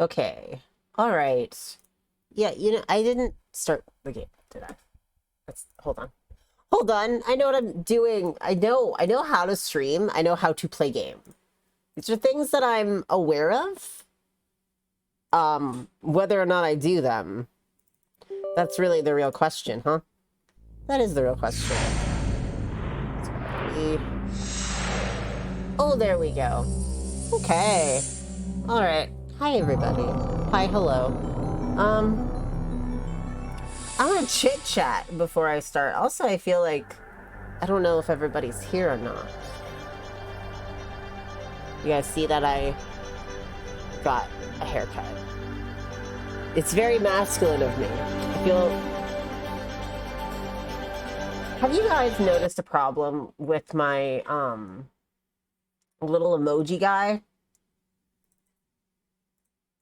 Okay. All right. Yeah, I didn't start the game, did I? Hold on. Hold on. I know what I'm doing. I know how to stream. I know how to play game. These are things that I'm aware of. Whether or not I do them, that's really the real question, huh? That is the real question. Oh, there we go. Okay. All right. Hi, everybody. Hi, hello. I'm gonna chit chat before I start. Also, I feel like I don't know if everybody's here or not. You guys see that I got a haircut? It's very masculine of me. I feel. Have you guys noticed a problem with my little emoji guy?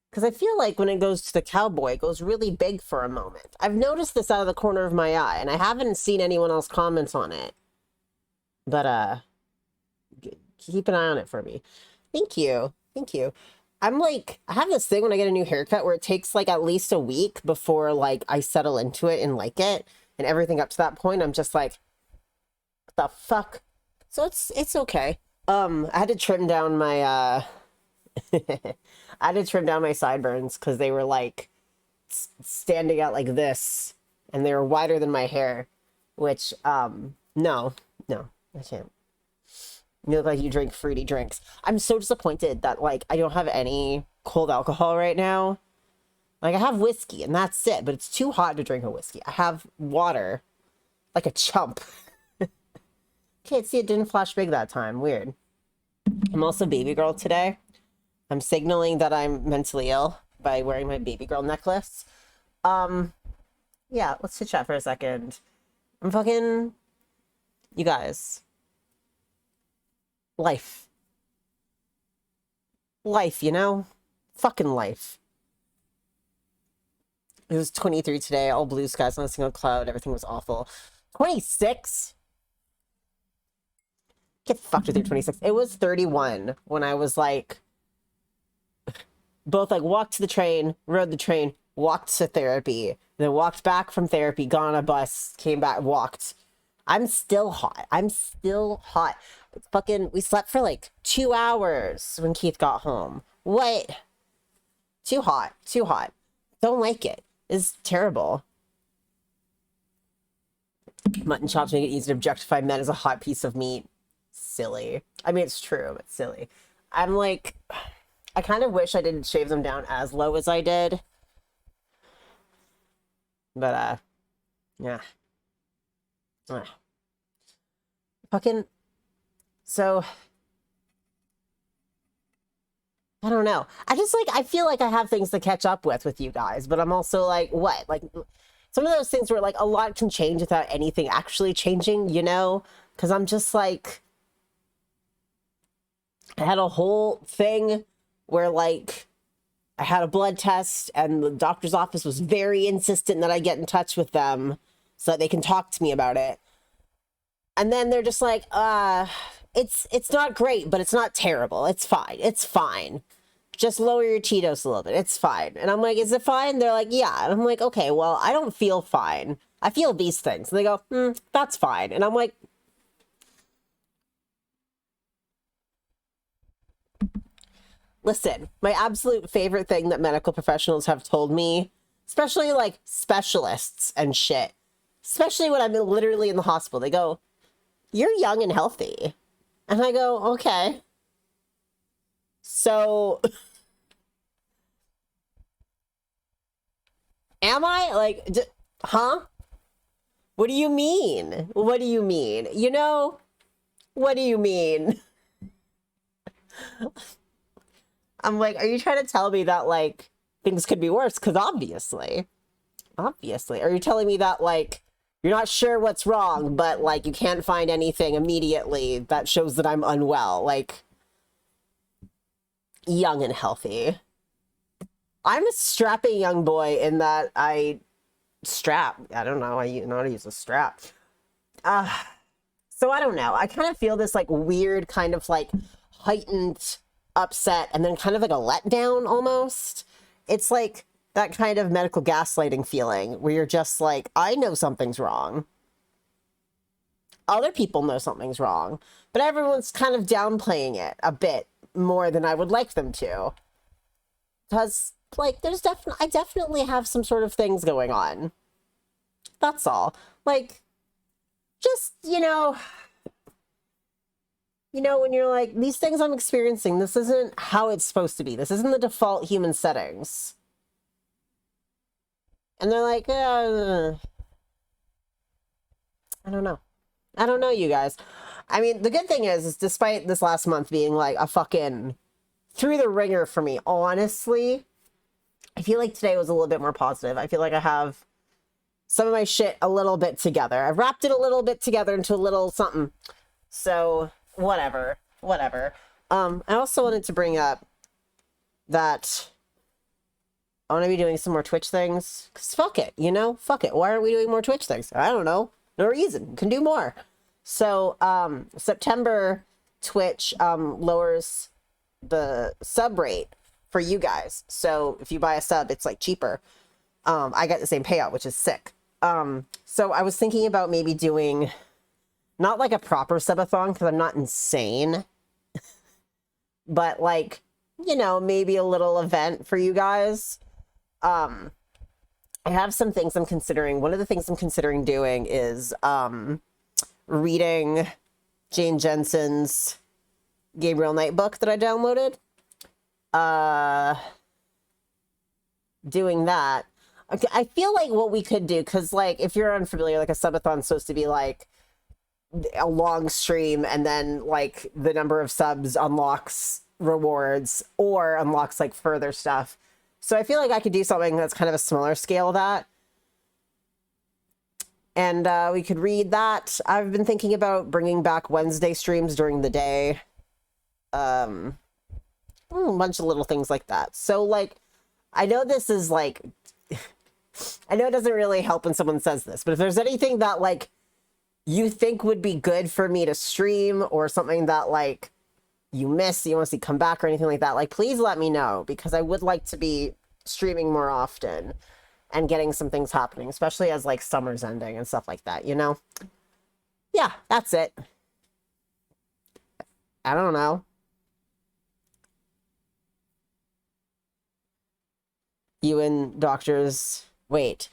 Because I feel like when it goes to the cowboy, it goes really big for a moment. I've noticed this out of the corner of my eye, and I haven't seen anyone else comment on it. But, keep an eye on it for me. Thank you. Thank you. I'm like, I have this thing when I get a new haircut where it takes like at least a week before like I settle into it and like it. And everything up to that point, I'm just like, what the fuck? So it's okay. I had to trim down my, I had to trim down my sideburns because they were like standing out like this and they were wider than my hair, which, no, I can't. You look like you drink fruity drinks. I'm so disappointed that like I don't have any cold alcohol right now. Like I have whiskey and that's it, but it's too hot to drink a whiskey. I have water like a chump. Okay, see, it didn't flash big that time. Weird. I'm also baby girl today. I'm signaling that I'm mentally ill by wearing my baby girl necklace. Yeah, let's chit chat for a second. You guys. Life, you know? Fucking life. It was 23 today, all blue skies, not a single cloud, everything was awful. 26? Get fucked with your 26. It was 31 when I was like, both like walked to the train, rode the train, walked to therapy, then walked back from therapy, got on a bus, came back, walked. I'm still hot. We slept for like 2 hours when Keith got home. What? Too hot. Don't like it. It's terrible. Mutton chops make it easy to objectify men as a hot piece of meat. Silly. I mean, it's true, but silly. I'm like, I kind of wish I didn't shave them down as low as I did. But, yeah. So, I don't know. I feel like I have things to catch up with you guys, but I'm also like, what? Like, some of those things where like a lot can change without anything actually changing, you know? Because I'm just like, I had a whole thing where like, I had a blood test and the doctor's office was very insistent that I get in touch with them so that they can talk to me about it. And then they're just like, it's not great, but it's not terrible. It's fine. Just lower your Tito's a little bit. It's fine. And I'm like, is it fine? They're like, yeah. And I'm like, okay, well, I don't feel fine. I feel these things. And they go, that's fine. And I'm like, listen, my absolute favorite thing that medical professionals have told me, especially like specialists and shit, especially when I'm literally in the hospital, they go, you're young and healthy. And I go, okay. So, am I? Like, huh? What do you mean? What do you mean? You know, what do you mean? I'm like, are you trying to tell me that, like, things could be worse? Because obviously. Are you telling me that, like, you're not sure what's wrong, but, like, you can't find anything immediately that shows that I'm unwell? Like, young and healthy. I'm a strapping young boy in that I don't know. I know how to use a strap. So I don't know. I kind of feel this, like, weird kind of, like, heightened upset and then kind of like a letdown almost. it's like that kind of medical gaslighting feeling where you're just like, I know something's wrong. Other people know something's wrong, but everyone's kind of downplaying it a bit more than I would like them to. Because, like, I definitely have some sort of things going on. That's all. Like, just, when you're like, these things I'm experiencing, this isn't how it's supposed to be. This isn't the default human settings. And they're like, I don't know. I don't know, you guys. I mean, the good thing is despite this last month being like a fucking through the ringer for me, honestly, I feel like today was a little bit more positive. I feel like I have some of my shit a little bit together. I've wrapped it a little bit together into a little something. So, whatever. I also wanted to bring up that I want to be doing some more Twitch things. Because fuck it, Fuck it. Why aren't we doing more Twitch things? I don't know. No reason. Can do more. So, September, Twitch lowers the sub rate for you guys. So, if you buy a sub, it's, like, cheaper. I get the same payout, which is sick. So I was thinking about maybe doing, not like a proper subathon, because I'm not insane, but, like, maybe a little event for you guys. I have some things I'm considering. One of the things I'm considering doing is reading Jane Jensen's Gabriel Knight book that I downloaded. Doing that. Okay, I feel like what we could do, because, like, if you're unfamiliar, like, a subathon's supposed to be, like, a long stream, and then, like, the number of subs unlocks rewards, or unlocks, like, further stuff. So I feel like I could do something that's kind of a smaller scale of that. And we could read that. I've been thinking about bringing back Wednesday streams during the day. A bunch of little things like that. So, like, I know this is, like... I know it doesn't really help when someone says this, but if there's anything that, like, you think would be good for me to stream, or something that, like, you miss, you want to see come back, or anything like that, like, please let me know, because I would like to be streaming more often and getting some things happening, especially as, like, summer's ending and stuff like that, Yeah, that's it. I don't know. You and doctors... Wait.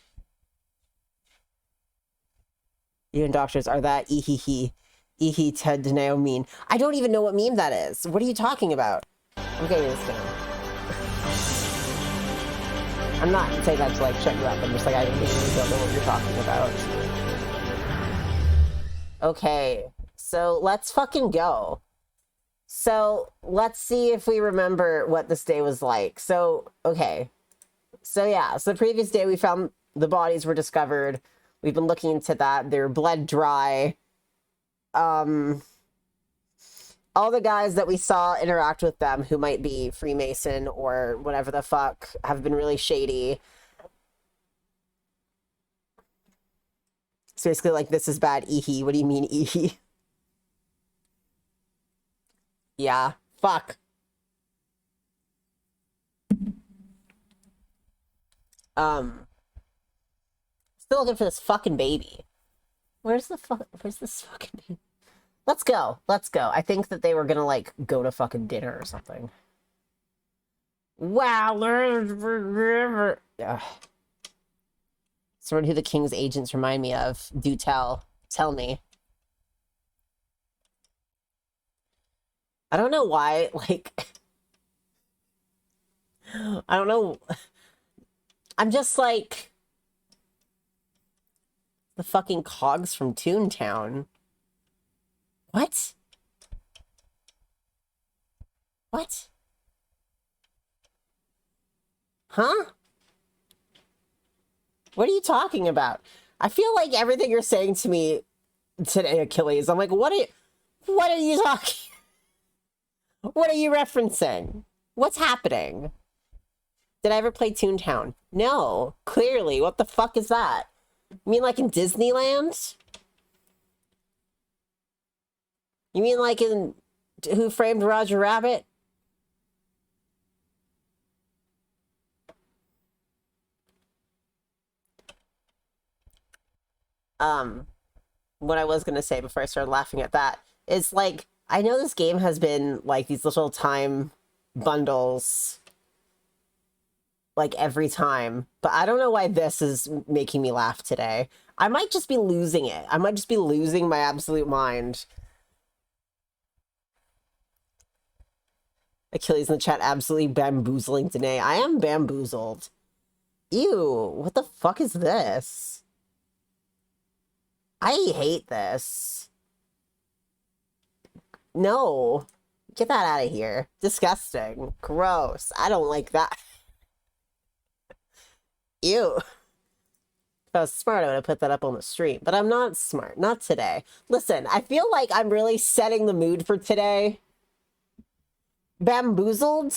You and doctors are that ehehe. Ehe Ted Deneo meme. I don't even know what meme that is. What are you talking about? I'm getting this down. I'm not saying that to, like, shut you up. I'm just like, I really don't know what you're talking about. Okay. So, let's fucking go. So, let's see if we remember what this day was like. So, okay. So yeah, so the previous day we found the bodies were discovered. We've been looking into that. They're bled dry. All the guys that we saw interact with them who might be Freemason or whatever the fuck have been really shady. So basically, like, this is bad, ehe. What do you mean, ehe? Yeah, fuck. Still looking for this fucking baby. Where's this fucking baby? Let's go. I think that they were gonna, like, go to fucking dinner or something. Wow, sort of who the king's agents remind me of. Do tell. Tell me. I don't know why, like... I don't know... I'm just like... The fucking cogs from Toontown. What? What? Huh? What are you talking about? I feel like everything you're saying to me today, Achilles, I'm like, what are you talking? What are you referencing? What's happening? Did I ever play Toontown? No, clearly. What the fuck is that? You mean like in Disneyland? You mean like in Who Framed Roger Rabbit? What I was gonna say before I started laughing at that is like, I know this game has been like these little time bundles like every time, but I don't know why this is making me laugh today. I might just be losing it. I might just be losing my absolute mind. Achilles in the chat absolutely bamboozling Danae. I am bamboozled. Ew, what the fuck is this? I hate this. No. Get that out of here. Disgusting. Gross. I don't like that. Ew. If I was smart, I would have put that up on the stream. But I'm not smart. Not today. Listen, I feel like I'm really setting the mood for today. Bamboozled.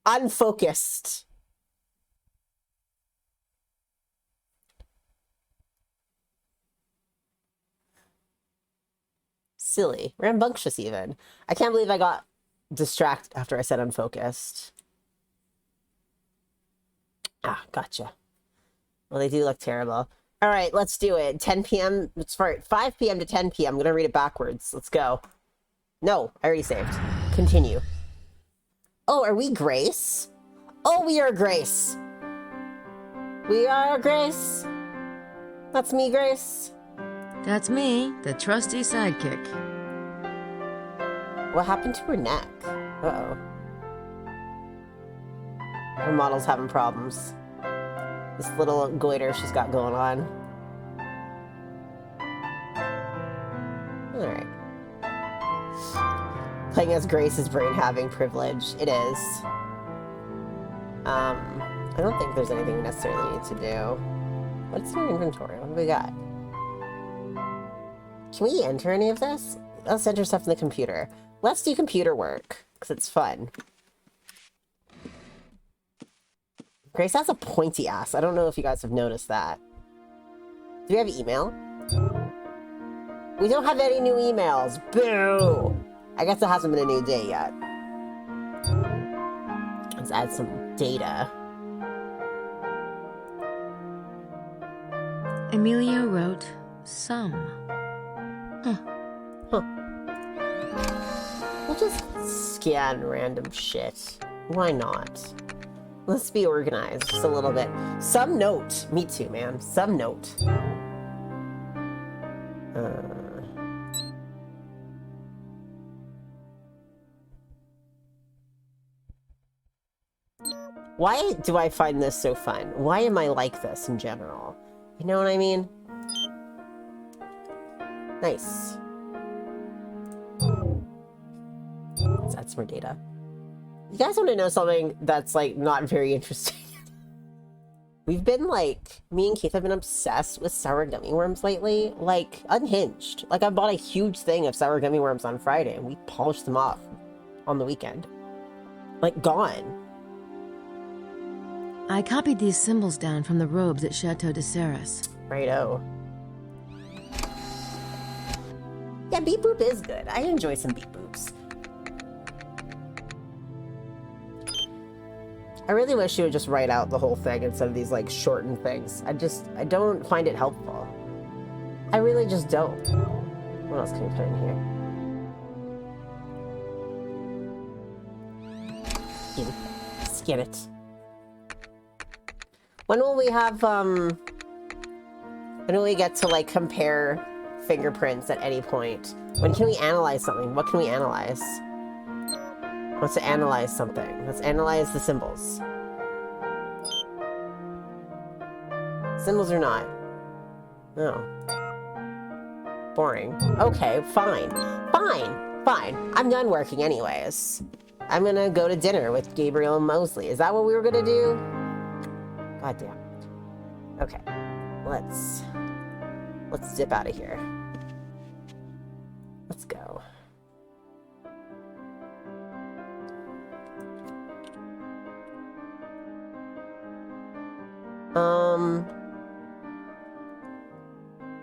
Unfocused. Silly. Rambunctious, even. I can't believe I got distracted after I said unfocused. Ah, gotcha. Well, they do look terrible. All right, let's do it. 10 p.m. It's 5 p.m. to 10 p.m. I'm going to read it backwards. Let's go. No, I already saved. Continue. Oh, are we Grace? Oh, we are Grace. We are Grace. That's me, Grace. That's me, the trusty sidekick. What happened to her neck? Uh-oh. Her model's having problems. This little goiter she's got going on. Alright. Playing as Grace is brain-having privilege. It is. I don't think there's anything we necessarily need to do. What's in our inventory? What do we got? Can we enter any of this? Let's enter stuff in the computer. Let's do computer work, because it's fun. Grace has a pointy ass. I don't know if you guys have noticed that. Do we have email? We don't have any new emails. Boo! I guess it hasn't been a new day yet. Let's add some data. Emilio wrote, some. Huh. We'll just scan random shit. Why not? Let's be organized just a little bit. Some note. Me too, man. Some note. Why do I find this so fun? Why am I like this in general? You know what I mean? Nice. Let's add some more data. You guys want to know something that's, like, not very interesting? We've been, like, me and Keith have been obsessed with sour gummy worms lately. Like, unhinged. Like, I bought a huge thing of sour gummy worms on Friday, and we polished them off on the weekend. Like, gone. I copied these symbols down from the robes at Chateau de Serres. Righto. Yeah, beep boop is good. I enjoy some beep boops. I really wish you would just write out the whole thing instead of these, like, shortened things. I don't find it helpful. I really just don't. What else can we put in here? Scan it. When will we have, when will we get to, like, compare fingerprints at any point? When can we analyze something? What can we analyze? Let's analyze something. Let's analyze the symbols. Symbols or not? No. Boring. Okay, fine. Fine. I'm done working anyways. I'm gonna go to dinner with Gabriel and Mosley. Is that what we were gonna do? God damn it. Okay. Let's dip out of here. Let's go.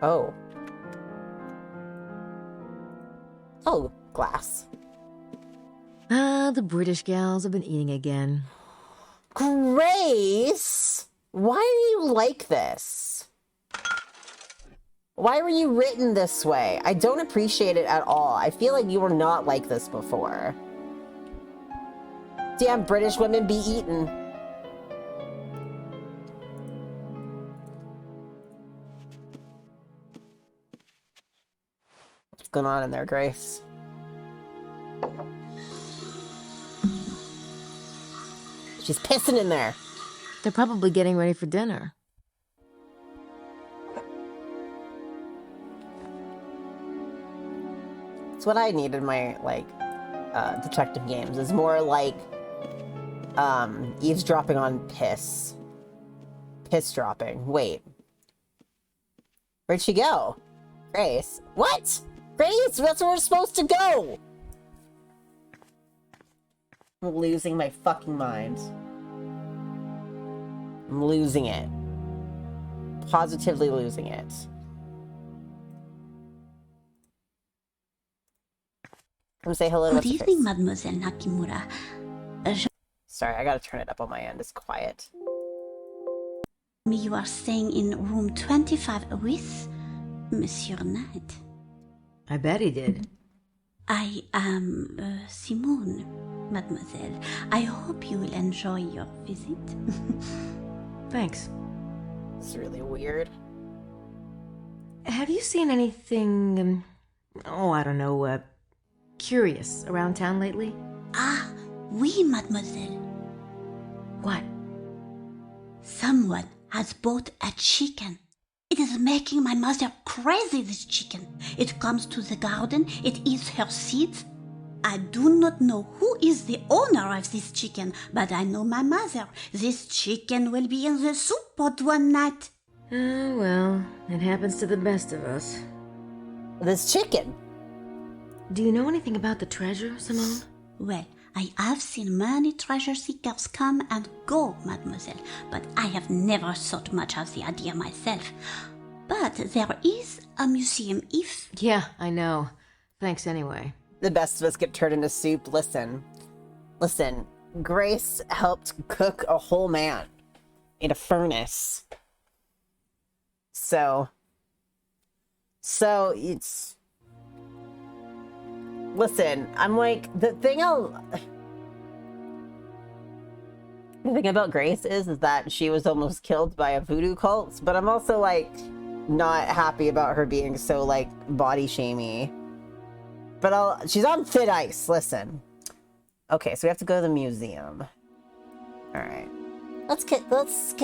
Oh. Oh, glass. Ah, the British gals have been eating again. Grace! Why are you like this? Why were you written this way? I don't appreciate it at all. I feel like you were not like this before. Damn British women be eaten. What's going on in there, Grace? She's pissing in there. They're probably getting ready for dinner. It's what I need in my, like, detective games. Is more like, eavesdropping on piss. Piss dropping. Wait. Where'd she go? Grace. What? Grace, that's where we're supposed to go! I'm losing my fucking mind. I'm losing it. Positively losing it. Come say hello to Good what's her evening, face. Mademoiselle Nakimura. Sorry, I gotta turn it up on my end. It's quiet. You are staying in room 25 with Monsieur Knight. I bet he did. I am Simone, Mademoiselle. I hope you will enjoy your visit. Thanks. It's really weird. Have you seen anything, I don't know, curious around town lately? Ah, oui, Mademoiselle. What? Someone has bought a chicken. It is making my mother crazy, this chicken. It comes to the garden, it eats her seeds. I do not know who is the owner of this chicken, but I know my mother. This chicken will be in the soup pot one night. Oh, well, it happens to the best of us. This chicken. Do you know anything about the treasure, Simone? Well, I have seen many treasure seekers come and go, mademoiselle, but I have never thought much of the idea myself. But there is a museum if... Yeah, I know. Thanks anyway. The best of us get turned into soup. Listen. Grace helped cook a whole man in a furnace. So it's... Listen, I'm like, the thing about Grace is that she was almost killed by a voodoo cult, but I'm also, like, not happy about her being so, like, body shamey. But she's on thin ice, listen. Okay, so we have to go to the museum. Alright. Let's kick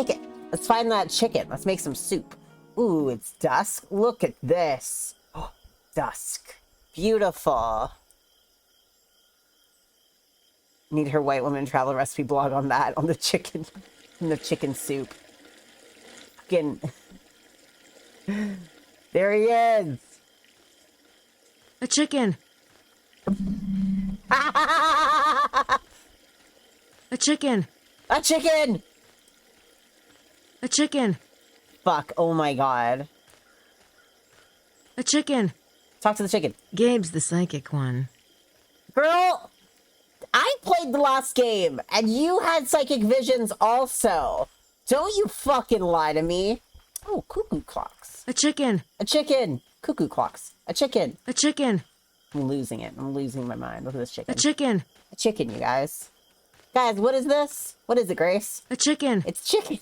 it. Let's find that chicken. Let's make some soup. Ooh, it's dusk. Look at this. Oh, dusk. Beautiful. Need her white woman travel recipe blog on that, on the chicken, the chicken soup. Fucking. There he is. A chicken. A chicken. A chicken. A chicken. Fuck. Oh my god. A chicken. Talk to the chicken. Gabe's the psychic one. Girl, I played the last game, and you had psychic visions also. Don't you fucking lie to me. Oh, cuckoo clocks. A chicken. A chicken. Cuckoo clocks. A chicken. A chicken. I'm losing it. I'm losing my mind. Look at this chicken. A chicken. A chicken, you guys. Guys, what is this? What is it, Grace? A chicken. It's chicken.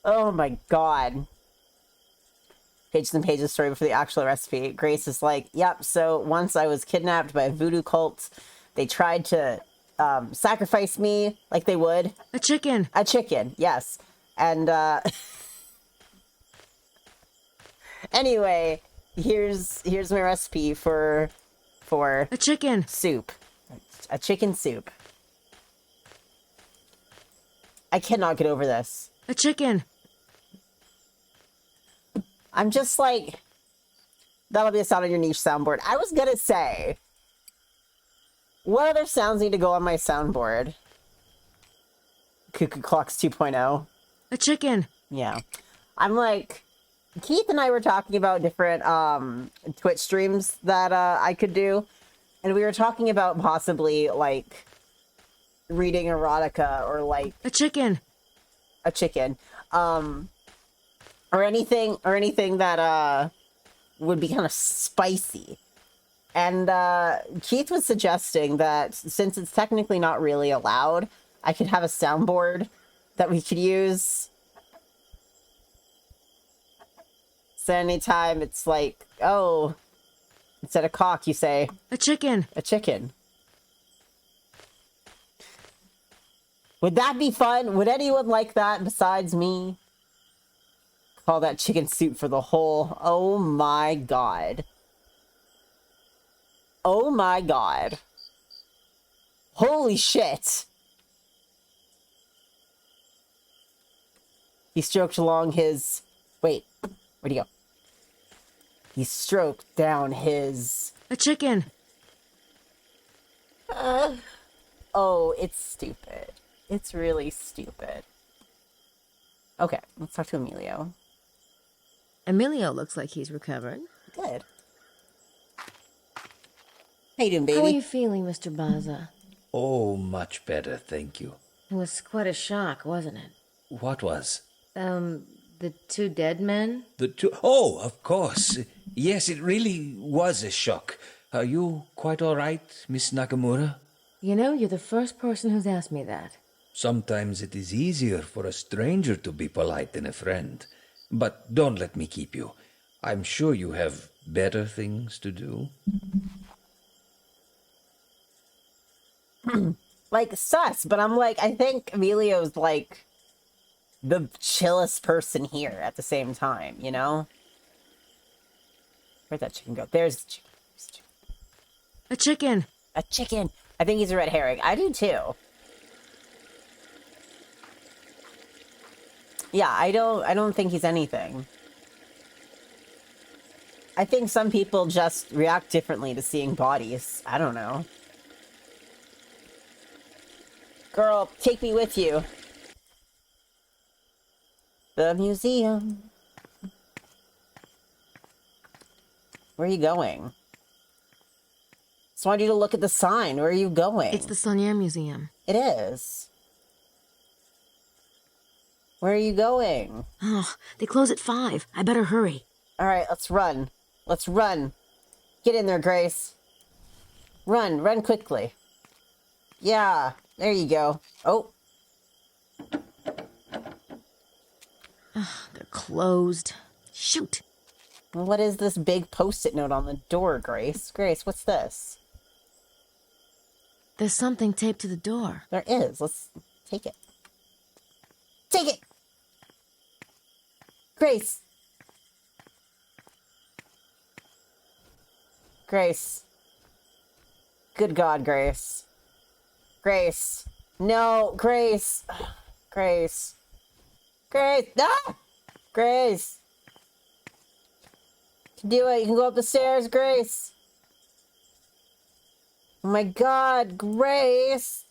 Oh my god. Pages and pages of story before the actual recipe. Grace is like, yep, so once I was kidnapped by a voodoo cult. They tried to sacrifice me like they would. A chicken. A chicken, yes. And anyway, here's my recipe for A chicken. soup. A chicken soup. I cannot get over this. A chicken. I'm just like, that'll be a sound on your niche soundboard. I was gonna say, what other sounds need to go on my soundboard? Cuckoo Clocks 2.0. A chicken. Yeah. I'm like, Keith and I were talking about different Twitch streams that I could do. And we were talking about possibly, like, reading erotica or, like... A chicken. a chicken, or anything that would be kind of spicy. And Keith was suggesting that since it's technically not really allowed, I could have a soundboard that we could use. So anytime it's like, oh, instead of cock, you say... A chicken. A chicken. Would that be fun? Would anyone like that besides me? Call that chicken soup for the whole... Oh my god. Oh my god. Holy shit. He stroked along his... Wait, where'd he go? He stroked down his... A chicken. Oh, it's stupid. It's really stupid. Okay, let's talk to Emilio. Emilio looks like he's recovered. Good. How you doing, baby? How are you feeling, Mr. Baza? Oh, much better, thank you. It was quite a shock, wasn't it? What was? The two dead men? The two... Oh, of course. Yes, it really was a shock. Are you quite all right, Miss Nakamura? You know, you're the first person who's asked me that. Sometimes it is easier for a stranger to be polite than a friend. But don't let me keep you. I'm sure you have better things to do. Like, sus, but I'm like, I think Emilio's like the chillest person here at the same time, you know? Where'd that chicken go? There's the chicken. A chicken. A chicken. I think he's a red herring. I do too. Yeah, I don't think he's anything. I think some people just react differently to seeing bodies. I don't know. Girl, take me with you. The museum. Where are you going? Just wanted you to look at the sign. Where are you going? It's the Saunier Museum. It is. Where are you going? Oh, they close at 5. I better hurry. All right, let's run. Let's run. Get in there, Grace. Run. Run quickly. Yeah, there you go. Oh. They're closed. Shoot. What is this big post-it note on the door, Grace? Grace, what's this? There's something taped to the door. There is. Let's take it. Take it! Grace! Grace. Good God, Grace. Grace. No, Grace. Grace. Grace. Ah! Grace. You can do it. You can go up the stairs, Grace. Oh my God, Grace.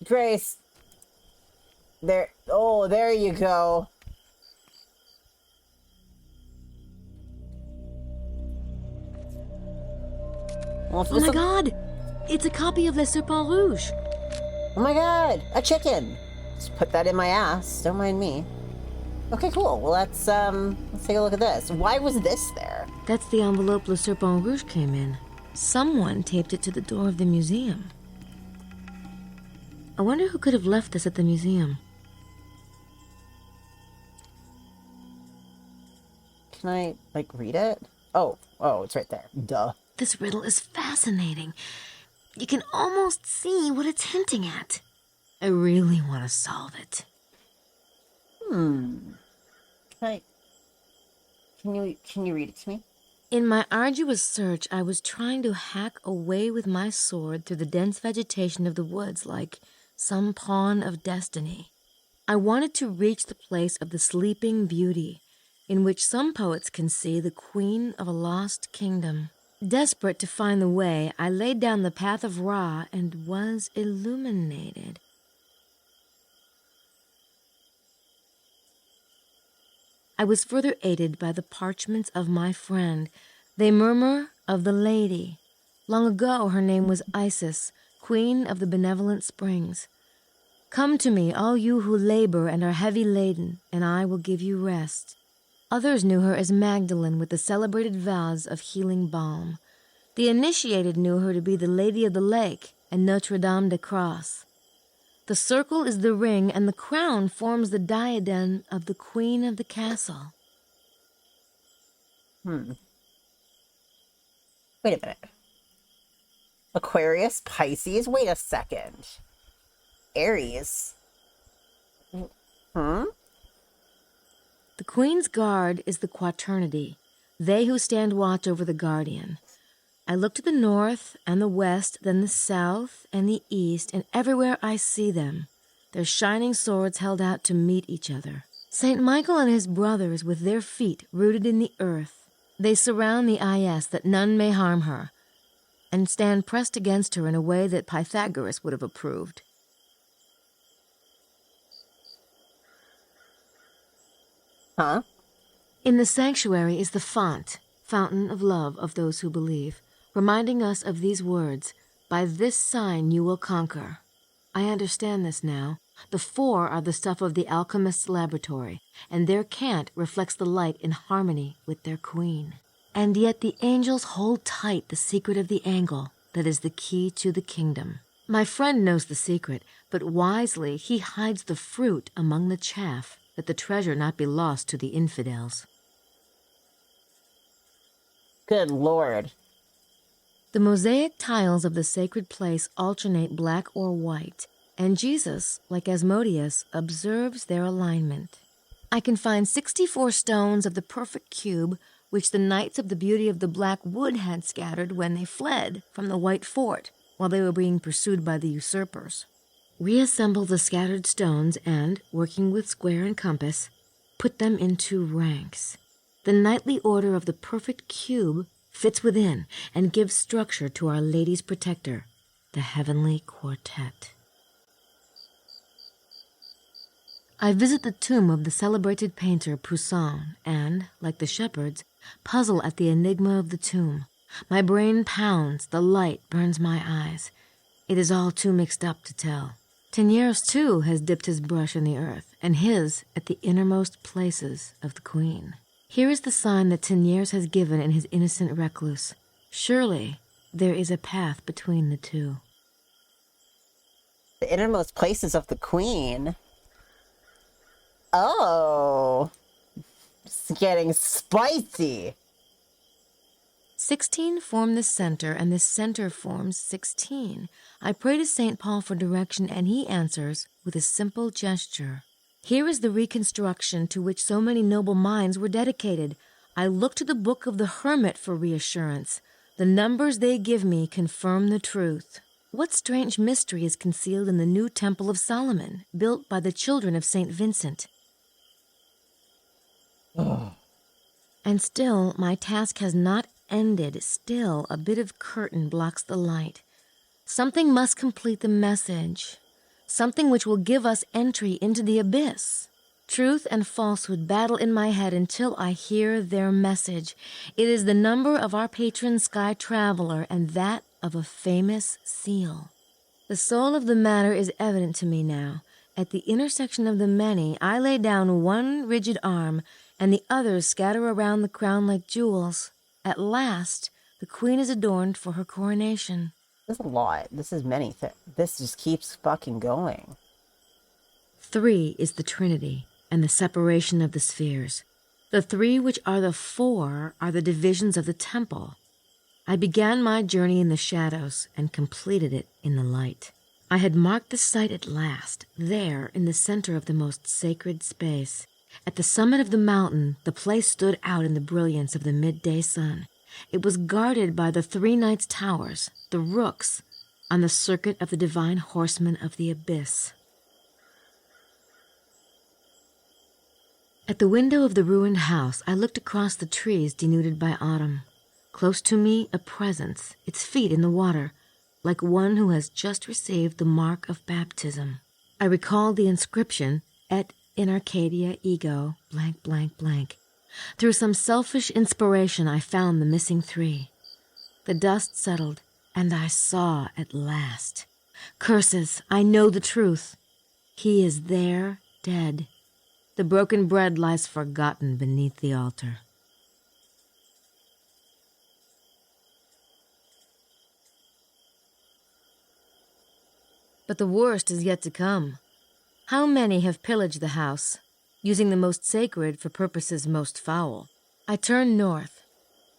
Grace. There. Oh, there you go. Well, Oh my God! It's a copy of Le Serpent Rouge. Oh my God, a chicken. Just put that in my ass. Don't mind me. Okay, cool. Well, let's take a look at this. Why was this there? That's the envelope Le Serpent Rouge came in. Someone taped it to the door of the museum. I wonder who could have left this at the museum. Can I, like, read it? Oh, it's right there. Duh. This riddle is fascinating. You can almost see what it's hinting at. I really want to solve it. Can you read it to me? In my arduous search, I was trying to hack away with my sword through the dense vegetation of the woods like some pawn of destiny. I wanted to reach the place of the sleeping beauty, in which some poets can see the queen of a lost kingdom. Desperate to find the way, I laid down the path of Ra and was illuminated. I was further aided by the parchments of my friend. They murmur of the lady. Long ago her name was Isis, queen of the benevolent springs. Come to me, all you who labor and are heavy laden, and I will give you rest. Others knew her as Magdalene with the celebrated vows of healing balm. The initiated knew her to be the Lady of the Lake and Notre Dame de Cross. The circle is the ring, and the crown forms the diadem of the queen of the castle. Wait a minute. Aquarius, Pisces, wait a second. Aries. The Queen's Guard is the Quaternity, they who stand watch over the Guardian. I look to the north and the west, then the south and the east, and everywhere I see them, their shining swords held out to meet each other. Saint Michael and his brothers, with their feet rooted in the earth, they surround the Ias that none may harm her, and stand pressed against her in a way that Pythagoras would have approved. Huh? In the sanctuary is the font, fountain of love of those who believe, reminding us of these words, "By this sign you will conquer." I understand this now. The four are the stuff of the alchemist's laboratory, and their cant reflects the light in harmony with their queen. And yet the angels hold tight the secret of the angle that is the key to the kingdom. My friend knows the secret, but wisely he hides the fruit among the chaff, that the treasure not be lost to the infidels. Good Lord. The mosaic tiles of the sacred place alternate black or white, and Jesus, like Asmodeus, observes their alignment. I can find 64 stones of the perfect cube, which the knights of the Beauty of the Black Wood had scattered when they fled from the White Fort while they were being pursued by the usurpers. Reassemble the scattered stones and, working with square and compass, put them into ranks. The knightly order of the perfect cube fits within and gives structure to Our Lady's protector, the heavenly quartet. I visit the tomb of the celebrated painter Poussin and, like the shepherds, puzzle at the enigma of the tomb. My brain pounds, the light burns my eyes. It is all too mixed up to tell. Teniers, too, has dipped his brush in the earth, and his at the innermost places of the queen. Here is the sign that Teniers has given in his innocent recluse. Surely there is a path between the two. The innermost places of the queen. Oh. It's getting spicy. 16 form the center, and the center forms 16. I pray to St. Paul for direction, and he answers with a simple gesture. Here is the reconstruction to which so many noble minds were dedicated. I look to the book of the hermit for reassurance. The numbers they give me confirm the truth. What strange mystery is concealed in the new Temple of Solomon, built by the children of St. Vincent? And still, my task has not ended. Still, a bit of curtain blocks the light. Something must complete the message. Something which will give us entry into the abyss. Truth and falsehood battle in my head until I hear their message. It is the number of our patron sky traveler and that of a famous seal. The soul of the matter is evident to me now. At the intersection of the many, I lay down one rigid arm, and the others scatter around the crown like jewels. At last, the queen is adorned for her coronation. This is a lot. This is many things. This just keeps fucking going. 3 is the Trinity and the separation of the spheres. The 3 which are the 4 are the divisions of the temple. I began my journey in the shadows and completed it in the light. I had marked the site at last, there in the center of the most sacred space. At the summit of the mountain, the place stood out in the brilliance of the midday sun. It was guarded by the 3 knights' towers, the rooks, on the circuit of the divine horsemen of the abyss. At the window of the ruined house, I looked across the trees denuded by autumn. Close to me, a presence, its feet in the water, like one who has just received the mark of baptism. I recalled the inscription, Et in Arcadia ego, blank, blank, blank. Through some selfish inspiration, I found the missing 3. The dust settled, and I saw at last. Curses, I know the truth. He is there, dead. The broken bread lies forgotten beneath the altar. But the worst is yet to come. How many have pillaged the house, using the most sacred for purposes most foul? I turn north.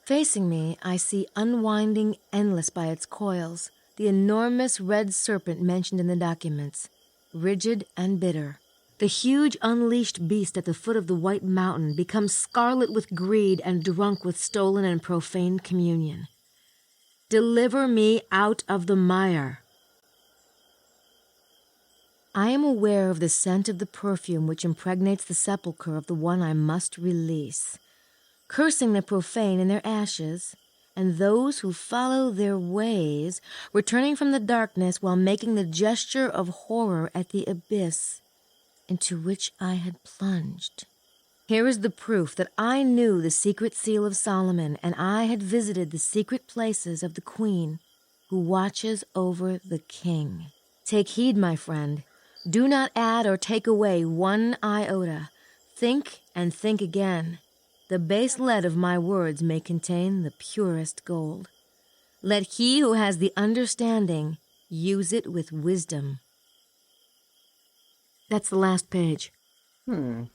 Facing me, I see unwinding endless by its coils, the enormous red serpent mentioned in the documents, rigid and bitter. The huge unleashed beast at the foot of the white mountain becomes scarlet with greed and drunk with stolen and profane communion. Deliver me out of the mire. I am aware of the scent of the perfume which impregnates the sepulchre of the one I must release, cursing the profane in their ashes, and those who follow their ways, returning from the darkness while making the gesture of horror at the abyss into which I had plunged. Here is the proof that I knew the secret seal of Solomon, and I had visited the secret places of the queen who watches over the king. Take heed, my friend. Do not add or take away one iota. Think and think again. The base lead of my words may contain the purest gold. Let he who has the understanding use it with wisdom. That's the last page. All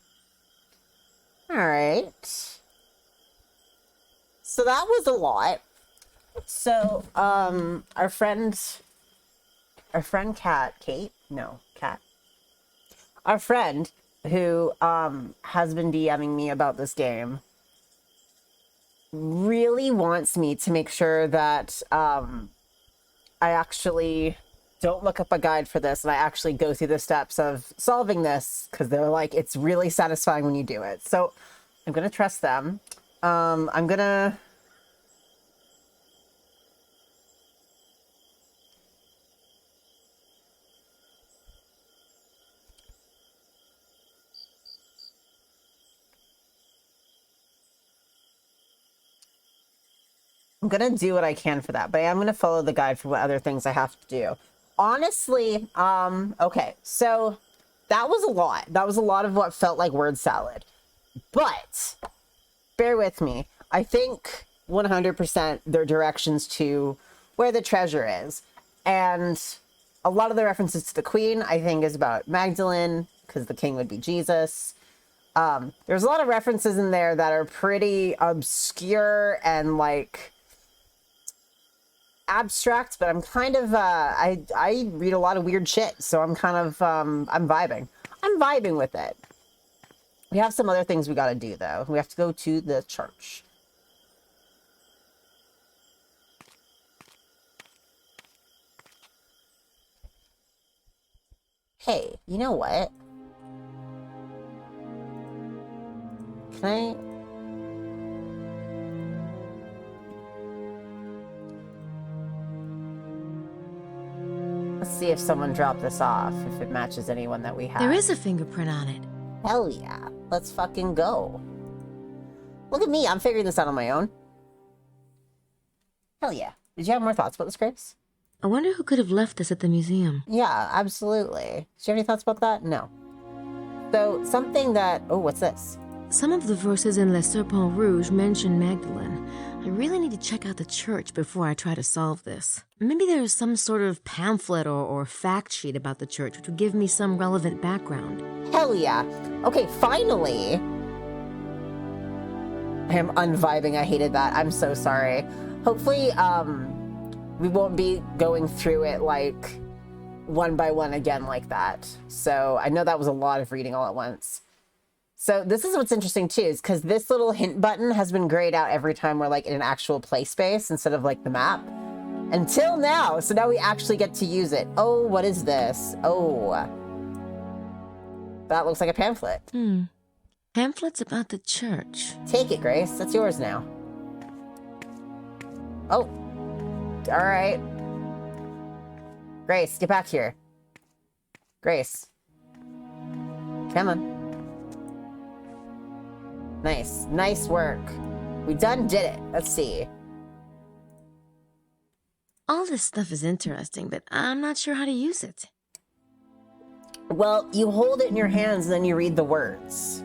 right. So that was a lot. So, our friend Kat, our friend who, has been DMing me about this game really wants me to make sure that, I actually don't look up a guide for this and I actually go through the steps of solving this, because they're like, it's really satisfying when you do it. So I'm going to trust them. I'm going to... I'm going to do what I can for that, but I am going to follow the guide for what other things I have to do. Honestly, okay, so that was a lot. That was a lot of what felt like word salad. But, bear with me. I think 100% their directions to where the treasure is. And a lot of the references to the queen, I think, is about Magdalene, because the king would be Jesus. There's a lot of references in there that are pretty obscure and, like, abstract, but I'm kind of, I read a lot of weird shit, so I'm kind of, I'm vibing. I'm vibing with it. We have some other things we gotta do, though. We have to go to the church. Hey, you know what? Can I... Let's see if someone dropped this off, if it matches anyone that we have. There is a fingerprint on it. Hell yeah. Let's fucking go. Look at me, I'm figuring this out on my own. Hell yeah. Did you have more thoughts about this, Grace? I wonder who could have left this at the museum. Yeah, absolutely. Do you have any thoughts about that? No. So, something that... Oh, what's this? Some of the verses in Le Serpent Rouge mention Magdalene. I really need to check out the church before I try to solve this. Maybe there's some sort of pamphlet or fact sheet about the church which would give me some relevant background. Hell yeah. Okay, finally. I am unvibing. I hated that. I'm so sorry. Hopefully, we won't be going through it, like, one by one again like that. So, I know that was a lot of reading all at once. So this is what's interesting too, is because this little hint button has been grayed out every time we're like in an actual play space instead of like the map. Until now. So now we actually get to use it. Oh, what is this? Oh. That looks like a pamphlet. Pamphlets about the church. Take it, Grace. That's yours now. Oh. All right. Grace, get back here. Grace. Come on. Nice. Nice work. We done did it. Let's see. All this stuff is interesting, but I'm not sure how to use it. Well, you hold it in your hands and then you read the words.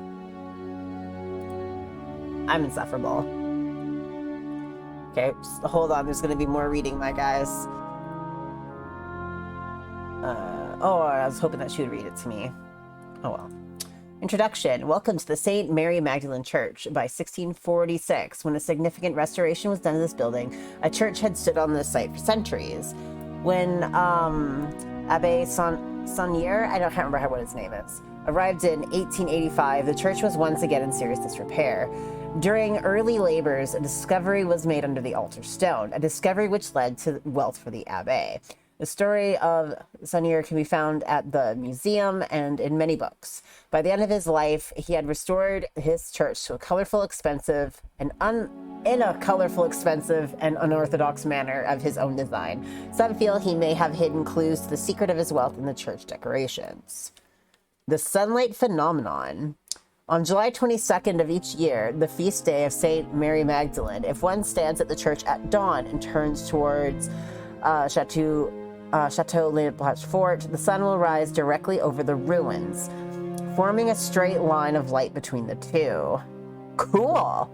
I'm insufferable. Okay, hold on. There's going to be more reading, my guys. Oh, I was hoping that she would read it to me. Oh, well. Introduction. Welcome to the St. Mary Magdalene Church. By 1646, when a significant restoration was done to this building, a church had stood on this site for centuries. When Abbe Saunier, I don't remember what his name is, arrived in 1885, the church was once again in serious disrepair. During early labors, a discovery was made under the altar stone, a discovery which led to wealth for the abbe. The story of Saunier can be found at the museum and in many books. By the end of his life, he had restored his church to a colorful, expensive, and unorthodox manner of his own design. Some feel he may have hidden clues to the secret of his wealth in the church decorations. The sunlight phenomenon. On July 22nd of each year, the feast day of St. Mary Magdalene, if one stands at the church at dawn and turns towards Chateau Le Blanche Fort, the sun will rise directly over the ruins, forming a straight line of light between the two. Cool!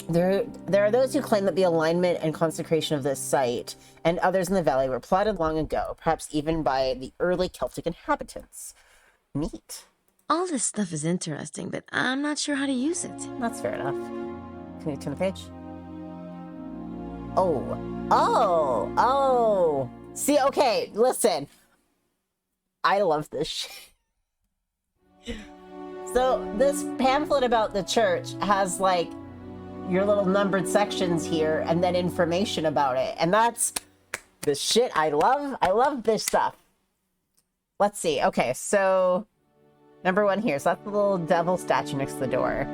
There are those who claim that the alignment and consecration of this site and others in the valley were plotted long ago, perhaps even by the early Celtic inhabitants. Neat. All this stuff is interesting, but I'm not sure how to use it. That's fair enough. Can you turn the page? Oh. See, okay, listen. I love this shit. So this pamphlet about the church has like your little numbered sections here and then information about it. And that's the shit I love. I love this stuff. Let's see. Okay, so number one here. So that's the little devil statue next to the door.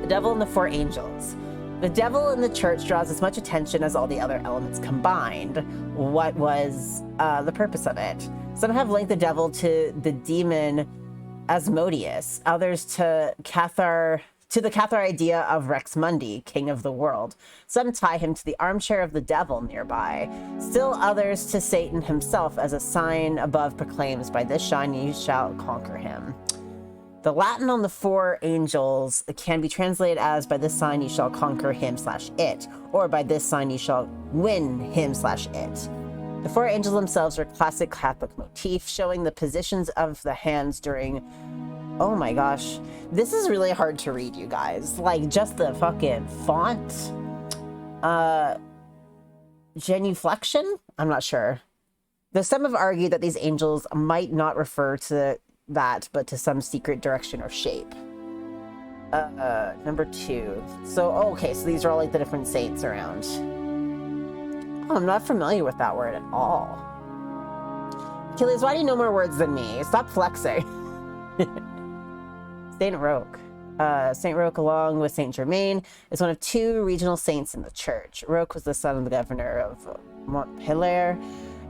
The devil and the four angels. The devil in the church draws as much attention as all the other elements combined. What was the purpose of it? Some have linked the devil to the demon Asmodeus, others to the Cathar idea of Rex Mundi, king of the world. Some tie him to the armchair of the devil nearby. Still others to Satan himself, as a sign above proclaims, by this sign you shall conquer him. The Latin on the four angels can be translated as, by this sign you shall conquer him/it, or by this sign you shall win him/it. The four angels themselves are a classic Catholic motif, showing the positions of the hands during... Oh my gosh. This is really hard to read, you guys. Like, just the fucking font. Genuflection? I'm not sure. Though some have argued that these angels might not refer to that, but to some secret direction or shape. Number two. So, okay, so these are all like the different saints around. Oh, I'm not familiar with that word at all. Achilles, why do you know more words than me? Stop flexing. Saint Roque. Saint Roque, along with Saint Germain, is one of two regional saints in the church. Roque was the son of the governor of Montpellier.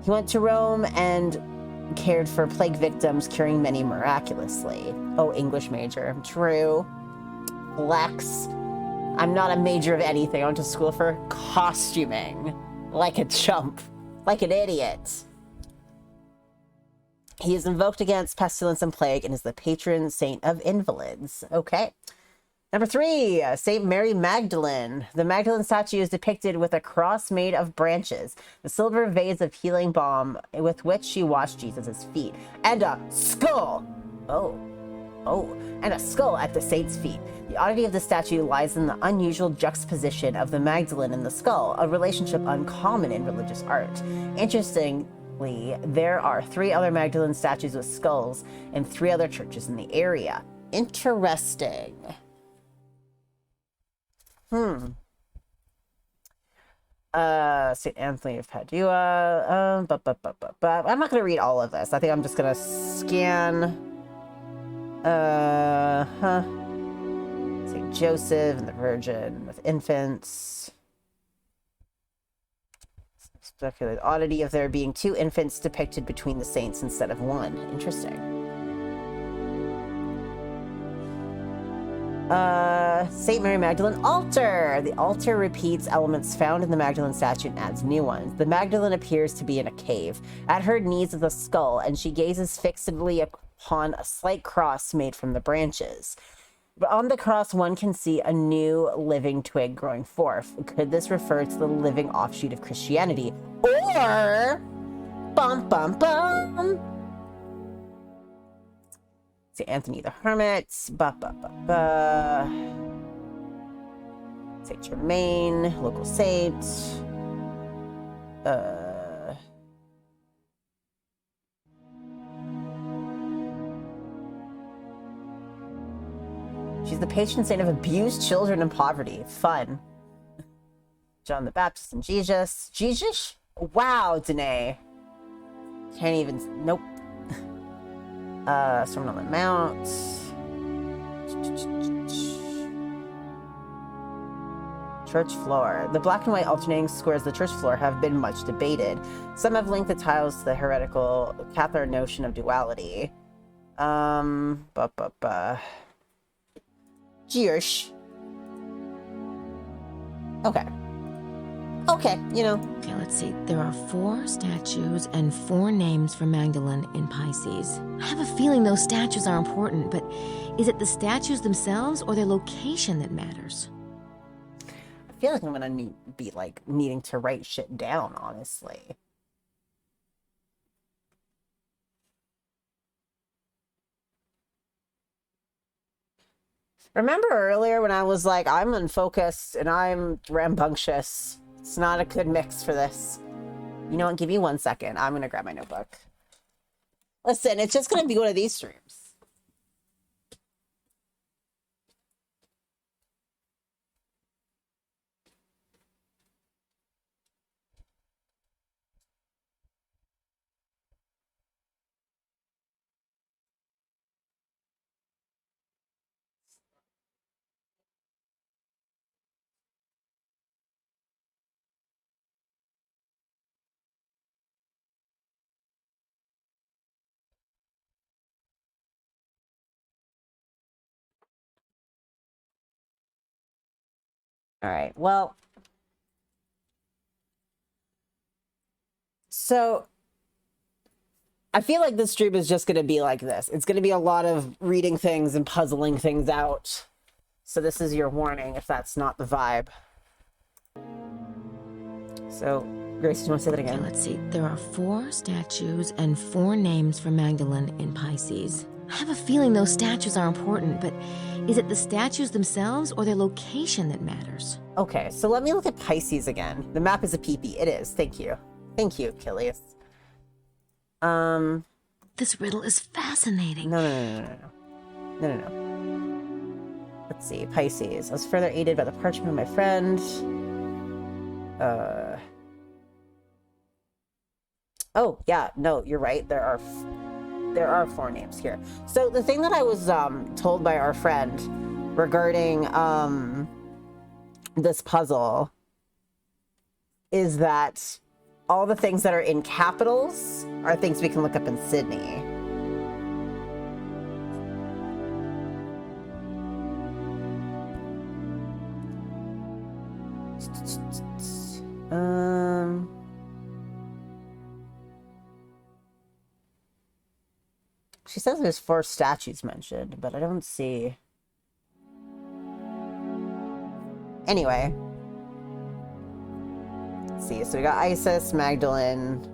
He went to Rome and cared for plague victims, curing many miraculously. Oh, English major. True. Flex. I'm not a major of anything. I went to school for costuming. Like a chump. Like an idiot. He is invoked against pestilence and plague and is the patron saint of invalids. Okay. Number three, St. Mary Magdalene. The Magdalene statue is depicted with a cross made of branches, the silver vase of healing balm with which she washed Jesus' feet, and a skull. And a skull at the saint's feet. The oddity of the statue lies in the unusual juxtaposition of the Magdalene and the skull, a relationship uncommon in religious art. Interestingly, there are 3 other Magdalene statues with skulls in 3 other churches in the area. Interesting. St. Anthony of Padua. I'm not going to read all of this. I think I'm just going to scan. St. Joseph and the Virgin with infants. Speculated oddity of there being 2 infants depicted between the saints instead of 1. Interesting. St. Mary Magdalene altar. The altar repeats elements found in the Magdalene statue and adds new ones. The Magdalene appears to be in a cave. At her knees is a skull, and she gazes fixedly upon a slight cross made from the branches. But on the cross, one can see a new living twig growing forth. Could this refer to the living offshoot of Christianity? Or, bum bum bum, St. Anthony the Hermit, St. Germain, local saint, she's the patron saint of abused children and poverty. Fun. John the Baptist and Jesus. Jesus? Wow, Danae. Can't even, nope. Sermon on the Mount. Church floor. The black and white alternating squares of the church floor have been much debated. Some have linked the tiles to the heretical Catholic notion of duality. Jewish. Okay. Okay, you know. Okay, let's see. There are 4 statues and 4 names for Magdalene in Pisces. I have a feeling those statues are important, but is it the statues themselves or their location that matters? I feel like I'm gonna be like needing to write shit down, honestly. Remember earlier when I was like, I'm unfocused and I'm rambunctious? It's not a good mix for this. You know what? Give me 1 second. I'm gonna grab my notebook. Listen, it's just gonna be one of these streams. All right, well, so I feel like this stream is just going to be like this. It's going to be a lot of reading things and puzzling things out. So this is your warning if that's not the vibe. So, Grace, do you want to say that again? Okay, let's see. There are 4 statues and 4 names for Magdalene in Pisces. I have a feeling those statues are important, but is it the statues themselves or their location that matters? Okay, so let me look at Pisces again. The map is a peepee. It is. Thank you. Thank you, Achilles. This riddle is fascinating. No. Let's see. Pisces. I was further aided by the parchment of my friend. Oh, yeah. No, you're right. There are 4 names here. So the thing that I was told by our friend regarding this puzzle is that all the things that are in capitals are things we can look up in Sydney. She says there's 4 statues mentioned, but I don't see. Anyway. Let's see. So we got Isis, Magdalene.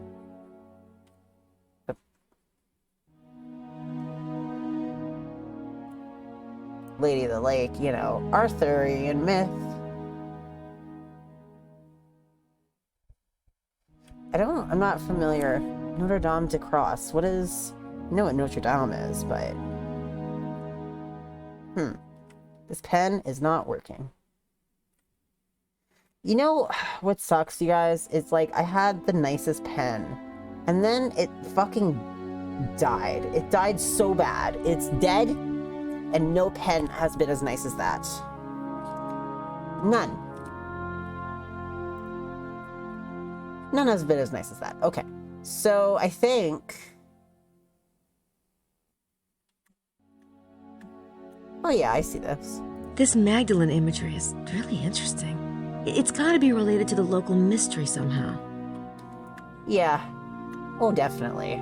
Lady of the Lake, you know, Arthurian myth. I'm not familiar. Notre Dame de Cross. What is, I know what Notre Dame is, but. This pen is not working. You know what sucks, you guys? It's like I had the nicest pen and then it fucking died. It died so bad. It's dead and no pen has been as nice as that. None. None has been as nice as that. Okay. So I think... Oh yeah, I see this. This Magdalene imagery is really interesting. It's got to be related to the local mystery somehow. Yeah. Oh, definitely.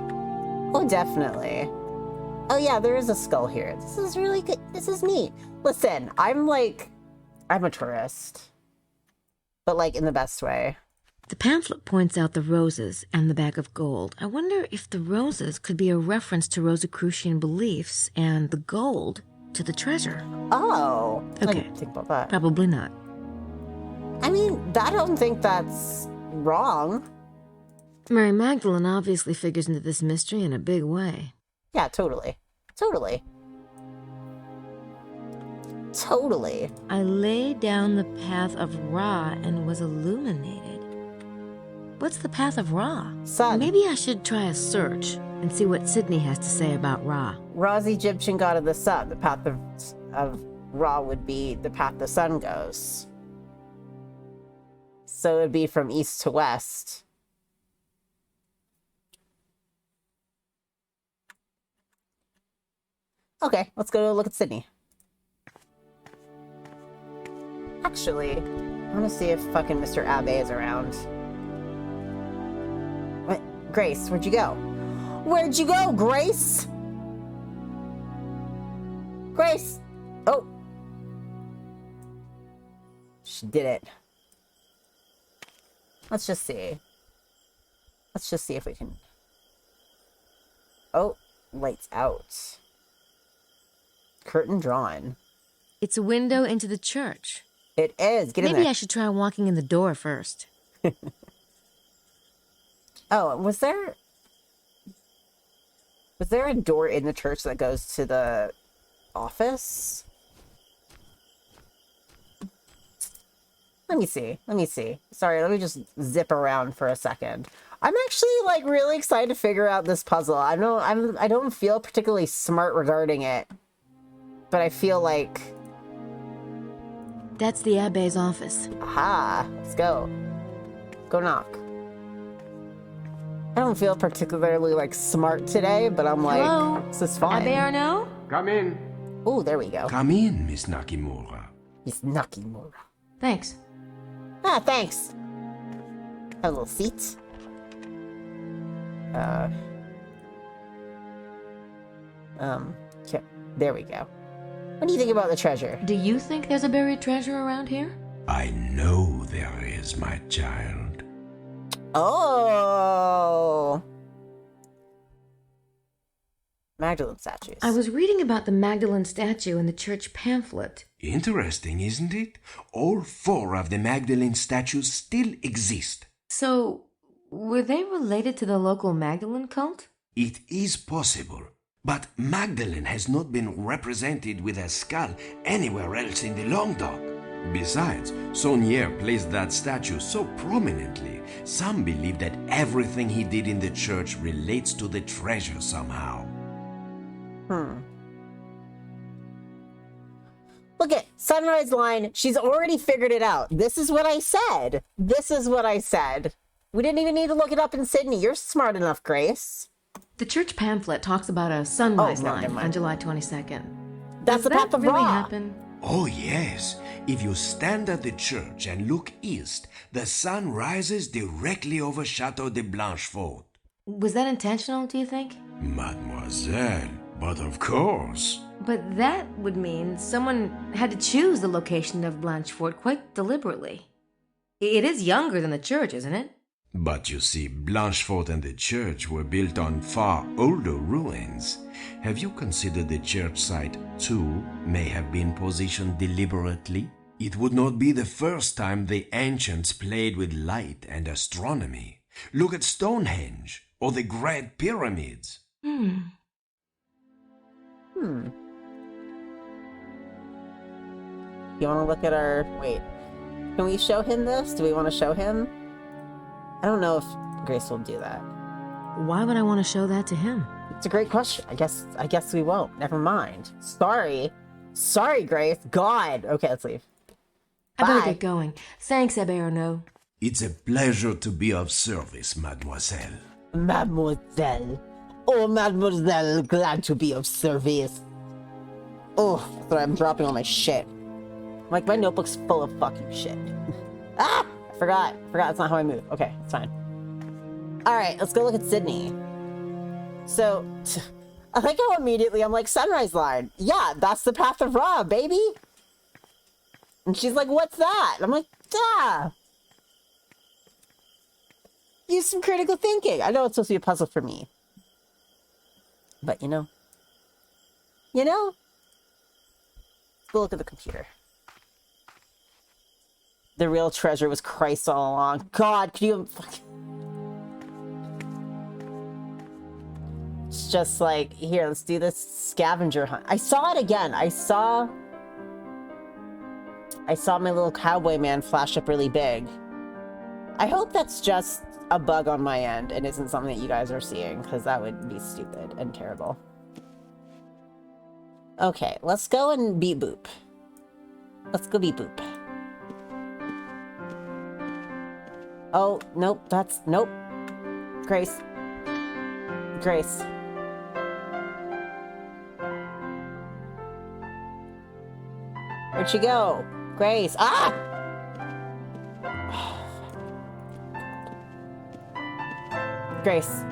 Oh, definitely. Oh, yeah, there is a skull here. This is really good. This is neat. Listen, I'm a tourist. But, like, in the best way. The pamphlet points out the roses and the bag of gold. I wonder if the roses could be a reference to Rosicrucian beliefs and the gold to the treasure. Oh. I Okay. didn't think about that. Probably not. I mean, I don't think that's wrong. Mary Magdalene obviously figures into this mystery in a big way. Yeah, totally. Totally. Totally. I lay down the path of Ra and was illuminated. What's the path of Ra? Sun. Maybe I should try a search and see what Sydney has to say about Ra. Ra's Egyptian god of the sun. The path of Ra would be the path the sun goes. So it would be from east to west. Okay, let's go look at Sydney. Actually, I want to see if fucking Mr. Abbey is around. What? Grace, where'd you go? Where'd you go, Grace? Grace! Oh! She did it. Let's just see. Let's just see if we can... Oh, lights out. Curtain drawn. It's a window into the church. It is. Get in Maybe there. I should try walking in the door first. Oh, was there a door in the church that goes to the office? Let me see. Sorry, let me just zip around for a second. I'm actually like really excited to figure out this puzzle. I don't feel particularly smart regarding it, but I feel like... That's the Abbe's office. Aha, let's go. Go knock. I don't feel particularly like smart today, but I'm like, Hello? this is fine. Abbe Arnaud? Come in. Oh, there we go. Come in, Miss Nakimura. Miss Nakimura. Thanks. Ah, thanks. Have a little seat. Okay, there we go. What do you think about the treasure? Do you think there's a buried treasure around here? I know there is, my child. Oh! Magdalene statues. I was reading about the Magdalene statue in the church pamphlet. Interesting, isn't it? All 4 of the Magdalene statues still exist. So, were they related to the local Magdalene cult? It is possible, but Magdalene has not been represented with a skull anywhere else in the Languedoc. Besides, Saunier placed that statue so prominently, some believe that everything he did in the church relates to the treasure somehow. Look at Sunrise Line. She's already figured it out. This is what I said. This is what I said. We didn't even need to look it up in Sydney. You're smart enough, Grace. The church pamphlet talks about a sunrise no, line never mind. on July 22nd. That's Does the path that of really Ra. happen? Oh yes, if you stand at the church and look east, the sun rises directly over Chateau de Blanchefort. Was that intentional, do you think? Mademoiselle, but of course. But that would mean someone had to choose the location of Blanchefort quite deliberately. It is younger than the church, isn't it? But you see, Blanchefort and the church were built on far older ruins. Have you considered the church site, too, may have been positioned deliberately? It would not be the first time the ancients played with light and astronomy. Look at Stonehenge or the Great Pyramids. You want to look at our... Wait. Can we show him this? Do we want to show him? I don't know if Grace will do that. Why would I want to show that to him? It's a great question. I guess we won't. Never mind. Sorry. Sorry, Grace. God. Okay, let's leave. I better Bye. get going. Thanks, Abbe Arnaud. It's a pleasure to be of service, mademoiselle. Mademoiselle. Oh, mademoiselle. Glad to be of service. Oh, sorry, I'm dropping all my shit. Like, my notebook's full of fucking shit. Ah! I forgot. That's not how I move. Okay, it's fine. Alright, let's go look at Sydney. So, I like how immediately I'm like, sunrise line. Yeah, that's the path of Ra, baby. And she's like, what's that? And I'm like, duh. Use some critical thinking. I know it's supposed to be a puzzle for me. But, you know. Let's go look at the computer. The real treasure was Christ all along. God, could you... It's just like, here, let's do this scavenger hunt. I saw it again. I saw my little cowboy man flash up really big. I hope that's just a bug on my end and isn't something that you guys are seeing, because that would be stupid and terrible. Okay, let's go and beat Boop. Let's go beat Boop. Oh, nope, nope. Grace. Where'd she go? Grace. Ah! Grace.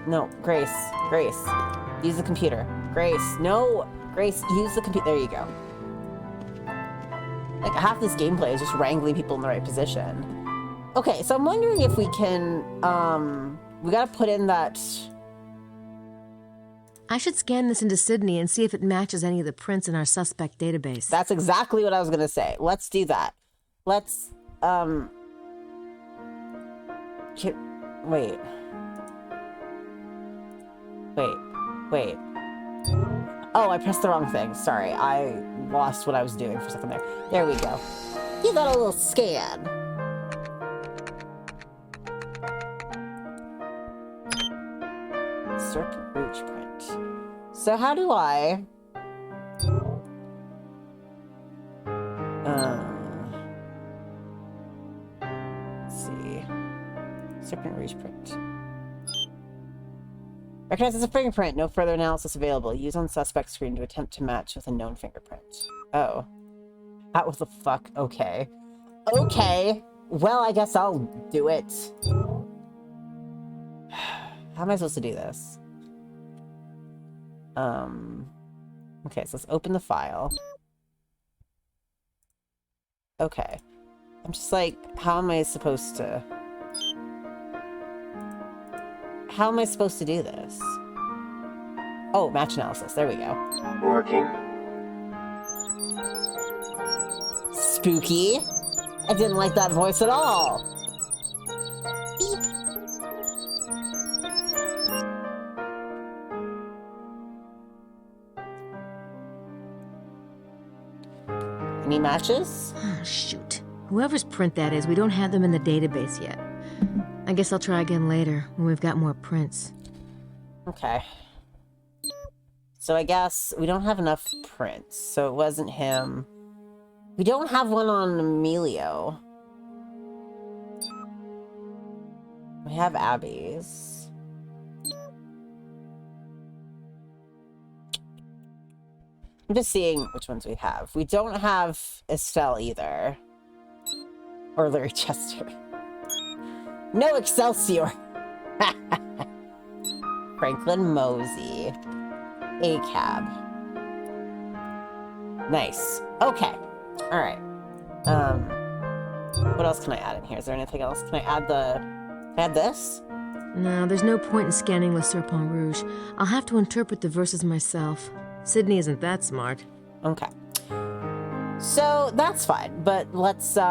No, Grace. Use the computer. Grace. No! Grace, use the computer. There you go. Like, half this gameplay is just wrangling people in the right position. Okay, so I'm wondering if we can, we gotta put in that... I should scan this into Sydney and see if it matches any of the prints in our suspect database. That's exactly what I was gonna say. Let's do that. Let's, wait. Oh, I pressed the wrong thing. Sorry, I lost what I was doing for a second there. There we go. You got a little scan. Serpent Rouge print. So how do I... let's see. Serpent Rouge print. Recognize as a fingerprint. No further analysis available. Use on suspect screen to attempt to match with a known fingerprint. Oh. That was the fuck? Okay. Okay. Well, I guess I'll do it. How am I supposed to do this? Okay, so let's open the file. Okay. I'm just like, how am I supposed to do this? Oh, match analysis. There we go. Working. Spooky. I didn't like that voice at all. Beep. Any matches? Oh, shoot. Whoever's print that is, we don't have them in the database yet. I guess I'll try again later, when we've got more prints. Okay. So I guess we don't have enough prints, so it wasn't him. We don't have one on Emilio. We have Abby's. I'm just seeing which ones we have. We don't have Estelle either. Or Larry Chester. No Excelsior! Franklin Mosey. A-Cab. Nice. Okay. Alright. What else can I add in here? Is there anything else? Can I add this? No, there's no point in scanning Le Serpent Rouge. I'll have to interpret the verses myself. Sydney isn't that smart. Okay. So, that's fine, but let's see.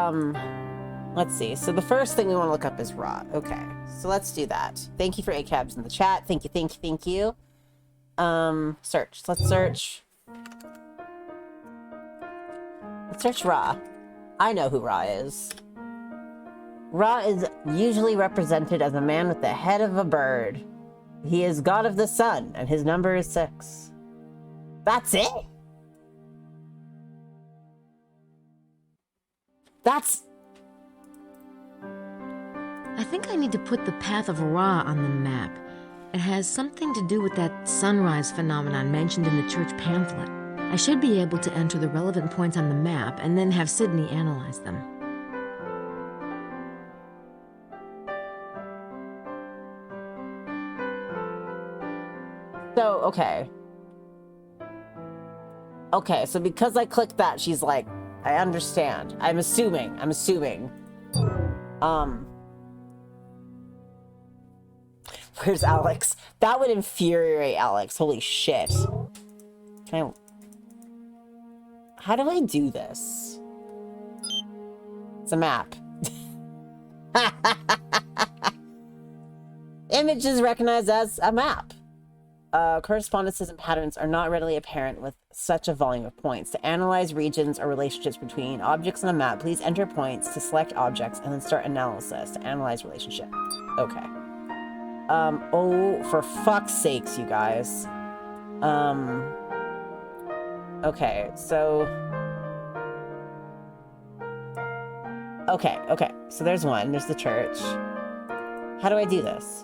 So the first thing we want to look up is Ra. Okay, so let's do that. Thank you for A-Cabs in the chat. Thank you. Search. Let's search. Let's search Ra. I know who Ra is. Ra is usually represented as a man with the head of a bird. He is god of the sun, and his number is 6. That's it? I think I need to put the Path of Ra on the map. It has something to do with that sunrise phenomenon mentioned in the church pamphlet. I should be able to enter the relevant points on the map and then have Sydney analyze them. So, okay. Okay, so because I clicked that, she's like, I understand. I'm assuming. Where's Alex? That would infuriate Alex. Holy shit. Can I... How do I do this? It's a map. Image is recognized as a map. Correspondences and patterns are not readily apparent with such a volume of points. To analyze regions or relationships between objects on a map, please enter points to select objects and then start analysis to analyze relationship. Okay. Oh, for fuck's sakes, you guys. Okay, so... Okay, so there's one. There's the church. How do I do this?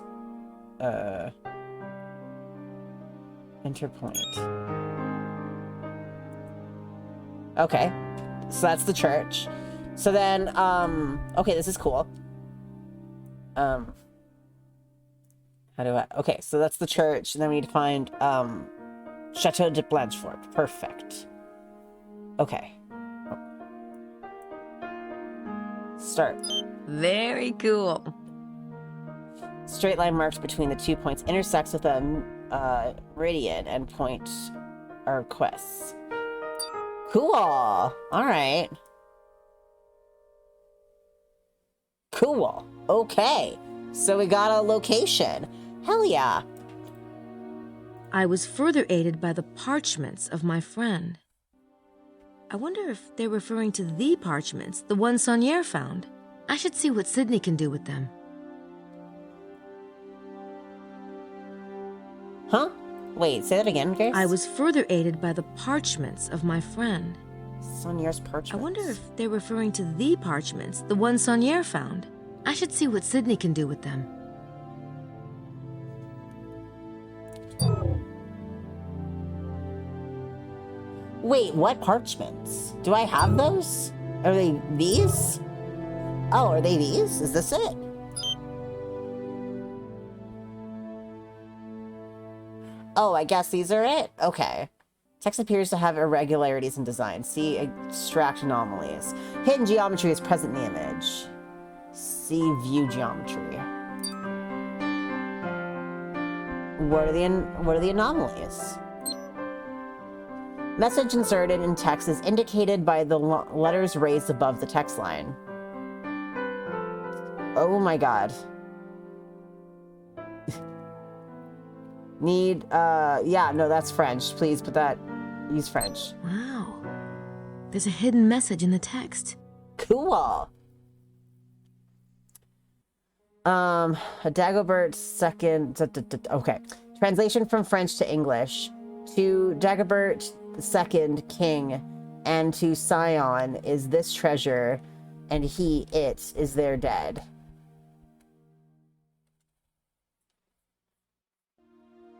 Enter point. Okay, so that's the church. So then, okay, this is cool. How do I... Okay, so that's the church, and then we need to find, Chateau de Blanchefort. Perfect. Okay. Start. Very cool. Straight line marked between the 2 points intersects with a meridian and point or quests. Cool. All right. Cool. Okay. So we got a location. Hell yeah. I was further aided by the parchments of my friend. I wonder if they're referring to the parchments, the ones Saunier found. I should see what Sydney can do with them. Huh? Wait, say that again, Grace? I was further aided by the parchments of my friend. Saunier's parchments. I wonder if they're referring to the parchments, the ones Saunier found. I should see what Sydney can do with them. Wait, what parchments? Do I have those? Are they these? Oh, are they these? Is this it? Oh, I guess these are it? Okay. Text appears to have irregularities in design. See extract anomalies. Hidden geometry is present in the image. See view geometry. What are the anomalies? Message inserted in text is indicated by the letters raised above the text line. Oh my god. Need, yeah, no, that's French. Please put that, use French. Wow. There's a hidden message in the text. Cool. A Dagobert second, okay. Translation from French to English. To Dagobert II king and to Sion is this treasure, and it is their dead.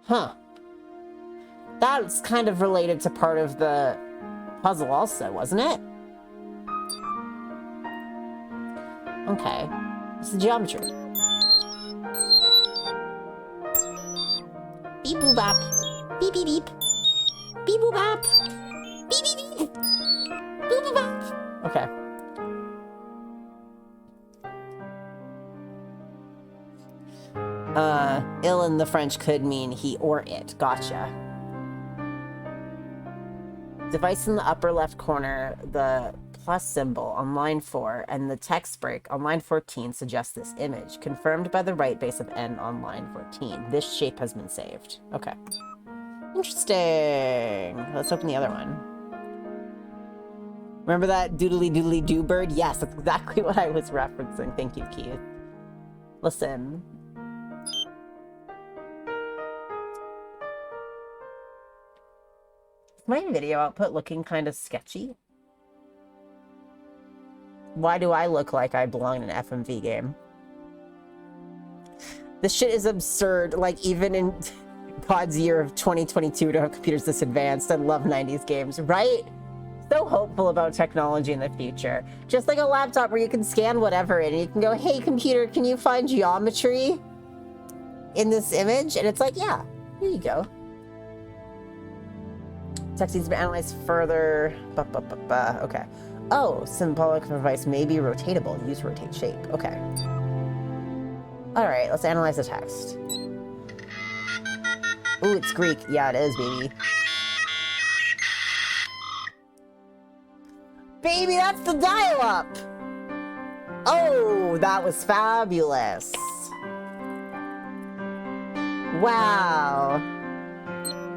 Huh. That's kind of related to part of the puzzle also, wasn't it? Okay. It's the geometry. Beep boop bop. Beep beep beep. Beep boop bop. Beep beep beep. Boop boop bop. Okay. Il in the French could mean he or it. Gotcha. Device in the upper left corner, the plus symbol on line 4, and the text break on line 14 suggest this image, confirmed by the right base of N on line 14. This shape has been saved. Okay. Interesting. Let's open the other one. Remember that doodly doodly doo bird? Yes, that's exactly what I was referencing. Thank you, Keith. Listen. Is my video output looking kind of sketchy? Why do I look like I belong in an FMV game? This shit is absurd. Like, even in God's year of 2022 to have computers this advanced. I love 90s games, right? So hopeful about technology in the future. Just like a laptop where you can scan whatever in and you can go, hey computer, can you find geometry in this image? And it's like, yeah, here you go. Text needs to be analyzed further. Okay. Oh, symbolic device may be rotatable. Use rotate shape. Okay. All right, let's analyze the text. Ooh, it's Greek. Yeah, it is, baby. Baby, that's the dial-up! Oh, that was fabulous. Wow.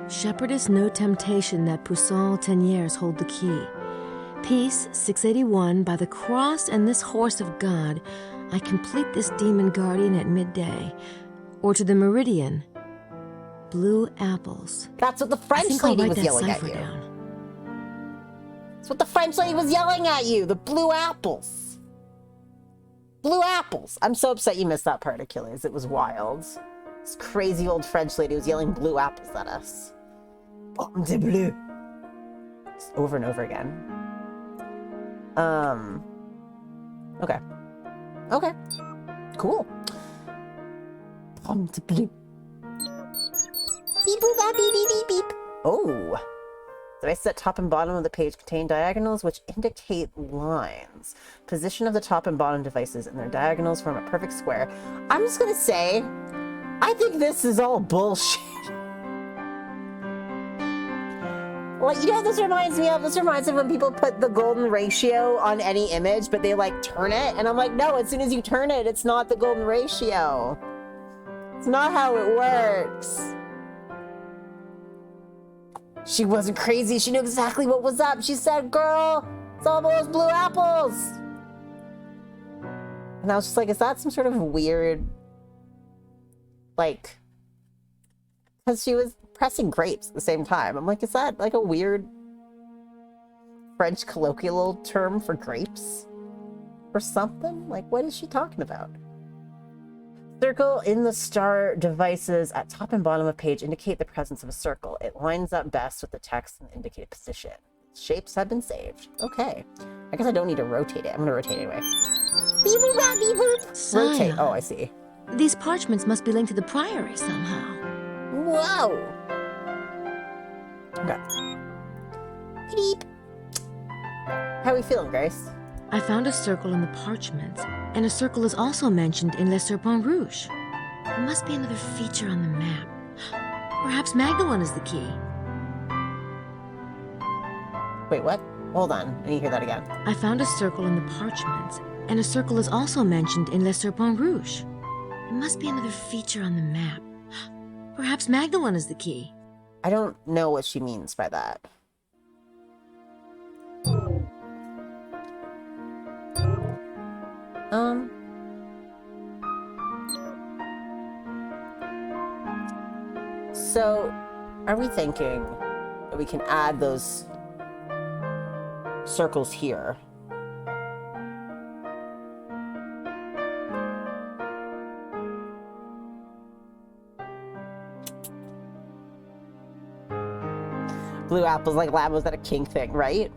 Shepherdess no temptation that Poussin Teniers hold the key. Peace 681, by the cross and this horse of God, I complete this demon guardian at midday. Or to the meridian, blue apples. That's what the French lady was yelling at you. Down. That's what the French lady was yelling at you. The blue apples. Blue apples. I'm so upset you missed that part, Achilles. It was wild. This crazy old French lady was yelling blue apples at us. Pomme de bleu. Just over and over again. Okay. Okay. Cool. Pomme de bleu. Beep boop bop beep beep beep beep. Oh. Devices at top and bottom of the page contain diagonals which indicate lines. Position of the top and bottom devices and their diagonals form a perfect square. I'm just gonna say, I think this is all bullshit. Like, you know what this reminds me of? This reminds me of when people put the golden ratio on any image, but they like turn it. And I'm like, no, as soon as you turn it, it's not the golden ratio. It's not how it works. She wasn't crazy. She knew exactly what was up. She said, girl, it's all those blue apples. And I was just like, is that some sort of weird, like, because she was pressing grapes at the same time. I'm like, is that like a weird French colloquial term for grapes or something? Like, what is she talking about? Circle in the star devices at top and bottom of page indicate the presence of a circle. It lines up best with the text in the indicated position. Shapes have been saved. Okay. I guess I don't need to rotate it. I'm going to rotate anyway. Beep boop bop, beep boop. Rotate. Oh, I see. These parchments must be linked to the priory somehow. Whoa. Okay. Beep. How are we feeling, Grace? I found a circle in the parchments, and a circle is also mentioned in Le Serpent Rouge. It must be another feature on the map. Perhaps Magdalene is the key. Wait, what? Hold on. I need to hear that again. I found a circle in the parchments, and a circle is also mentioned in Le Serpent Rouge. It must be another feature on the map. Perhaps Magdalene is the key. I don't know what she means by that. So, are we thinking that we can add those circles here? Blue apples, like Lab, was that a king thing, right?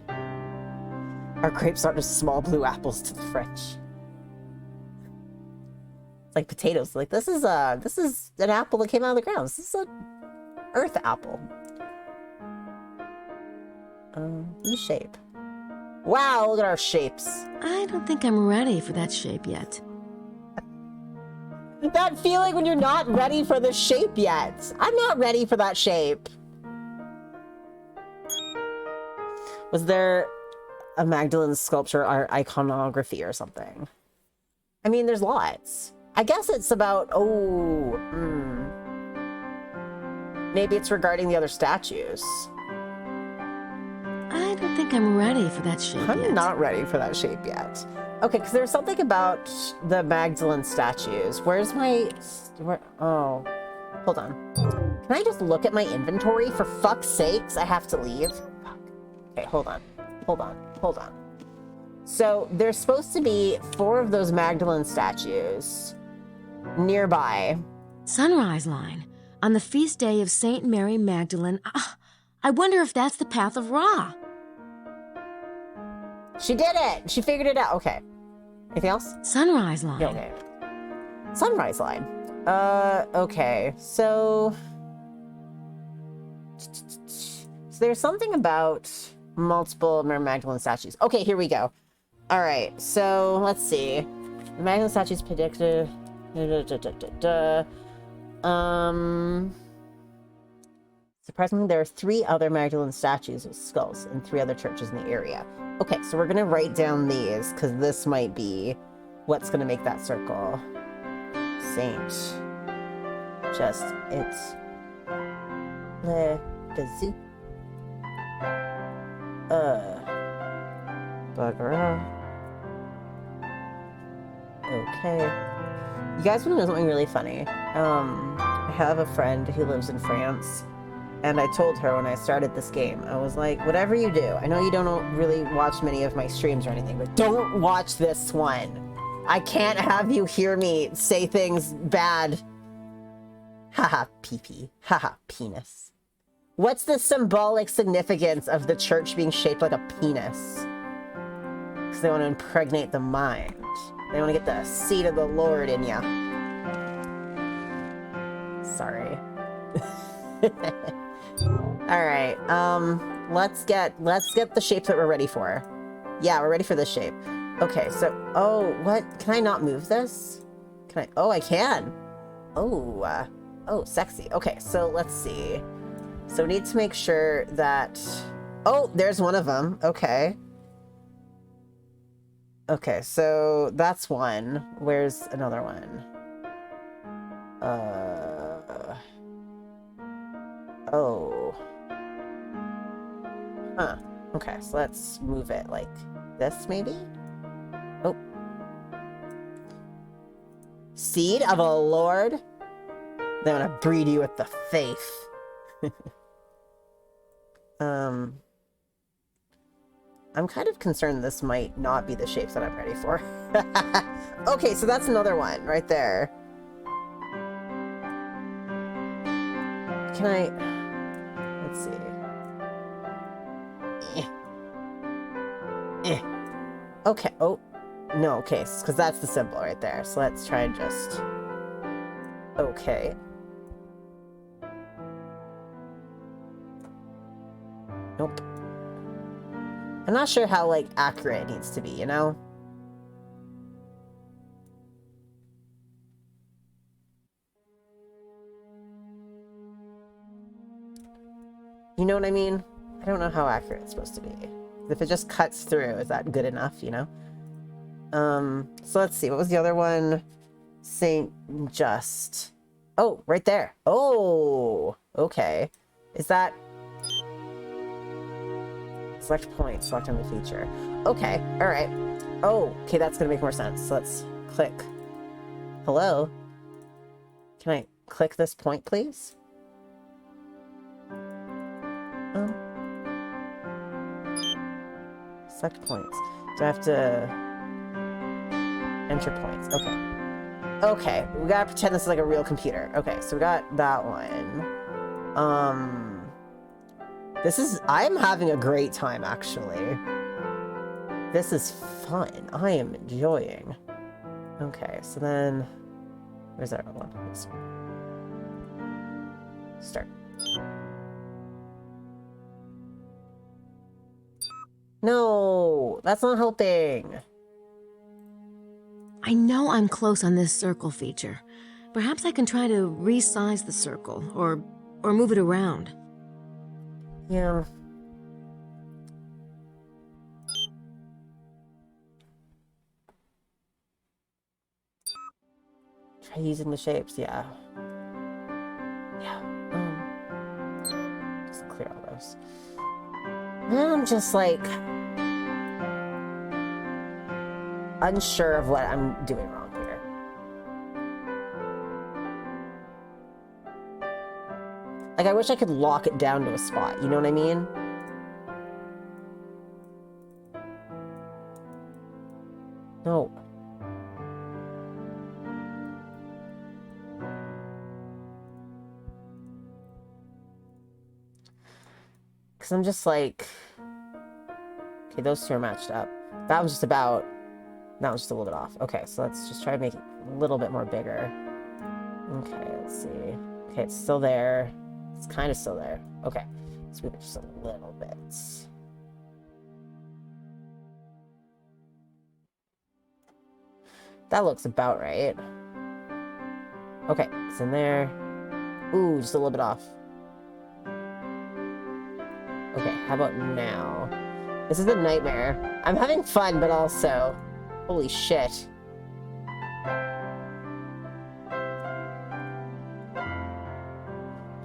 Our grapes aren't just small blue apples to the French. It's like potatoes. Like, this is an apple that came out of the ground. This is an earth apple. New shape. Wow, look at our shapes. I don't think I'm ready for that shape yet. That feeling when you're not ready for the shape yet. I'm not ready for that shape. Was there a Magdalene sculpture or iconography or something? I mean, there's lots. I guess it's about, maybe it's regarding the other statues. I don't think I'm ready for that shape yet. I'm not ready for that shape yet. Okay, because there's something about the Magdalene statues. Where's my... oh, hold on. Can I just look at my inventory? For fuck's sakes, I have to leave. Fuck. Okay, hold on. So there's supposed to be 4 of those Magdalene statues nearby. Sunrise line. On the feast day of Saint Mary Magdalene. I wonder if that's the path of Ra. She did it! She figured it out. Okay. Anything else? Sunrise line. Yeah, okay. Sunrise line. Okay. So there's something about multiple Mary Magdalene statues. Okay, here we go. All right. So let's see. The Magdalene statues predicted. Surprisingly, there are 3 other Magdalene statues with skulls in 3 other churches in the area. Okay, so we're gonna write down these because this might be what's gonna make that circle. Saint. Just it's le bazoo. Bugger. Okay. You guys want to know something really funny? I have a friend who lives in France, and I told her when I started this game, I was like, whatever you do, I know you don't really watch many of my streams or anything, but don't watch this one. I can't have you hear me say things bad. Haha, pee-pee. Haha, penis. What's the symbolic significance of the church being shaped like a penis? Because they want to impregnate the mind. They want to get the seed of the Lord in ya. Sorry. All right. Let's get the shapes that we're ready for. Yeah, we're ready for this shape. Okay, so what? Can I not move this? Can I? Oh, I can. Oh, sexy. Okay, so let's see. So we need to make sure that. Oh, there's one of them. Okay. Okay, so that's one. Where's another one? Oh. Huh. Okay, so let's move it like this, maybe? Oh. Seed of a Lord? They want to breed you with the faith. I'm kind of concerned this might not be the shapes that I'm ready for. Okay, so that's another one right there. Can I... Let's see. Okay. Oh, no, okay, because that's the symbol right there. So let's try and just... Okay. Nope. I'm not sure how, like, accurate it needs to be, you know? You know what I mean? I don't know how accurate it's supposed to be. If it just cuts through, is that good enough, you know? So let's see. What was the other one? Saint Just. Oh, right there. Oh, okay. Is that... Select point, select on the feature. Okay, all right. Oh, okay, that's gonna make more sense. So let's click. Hello? Can I click this point, please? Select points. Do I have to enter points? Okay. Okay, we gotta pretend this is like a real computer. Okay, so we got that one. I'm having a great time, actually. This is fun. I am enjoying. Okay, so then... Where's that one? This one. Start. No! That's not helping! I know I'm close on this circle feature. Perhaps I can try to resize the circle, or move it around. Yeah. Try using the shapes, yeah. Yeah. Just clear all those. Now I'm just like unsure of what I'm doing wrong here. Like, I wish I could lock it down to a spot, you know what I mean? No. Because I'm just like... Okay, those two are matched up. That was just about... That was just a little bit off. Okay, so let's just try to make it a little bit more bigger. Okay, let's see. Okay, it's still there. It's kind of still there. Okay, let's move it just a little bit. That looks about right. Okay, it's in there. Ooh, just a little bit off. Okay, how about now? This is a nightmare. I'm having fun, but also... Holy shit.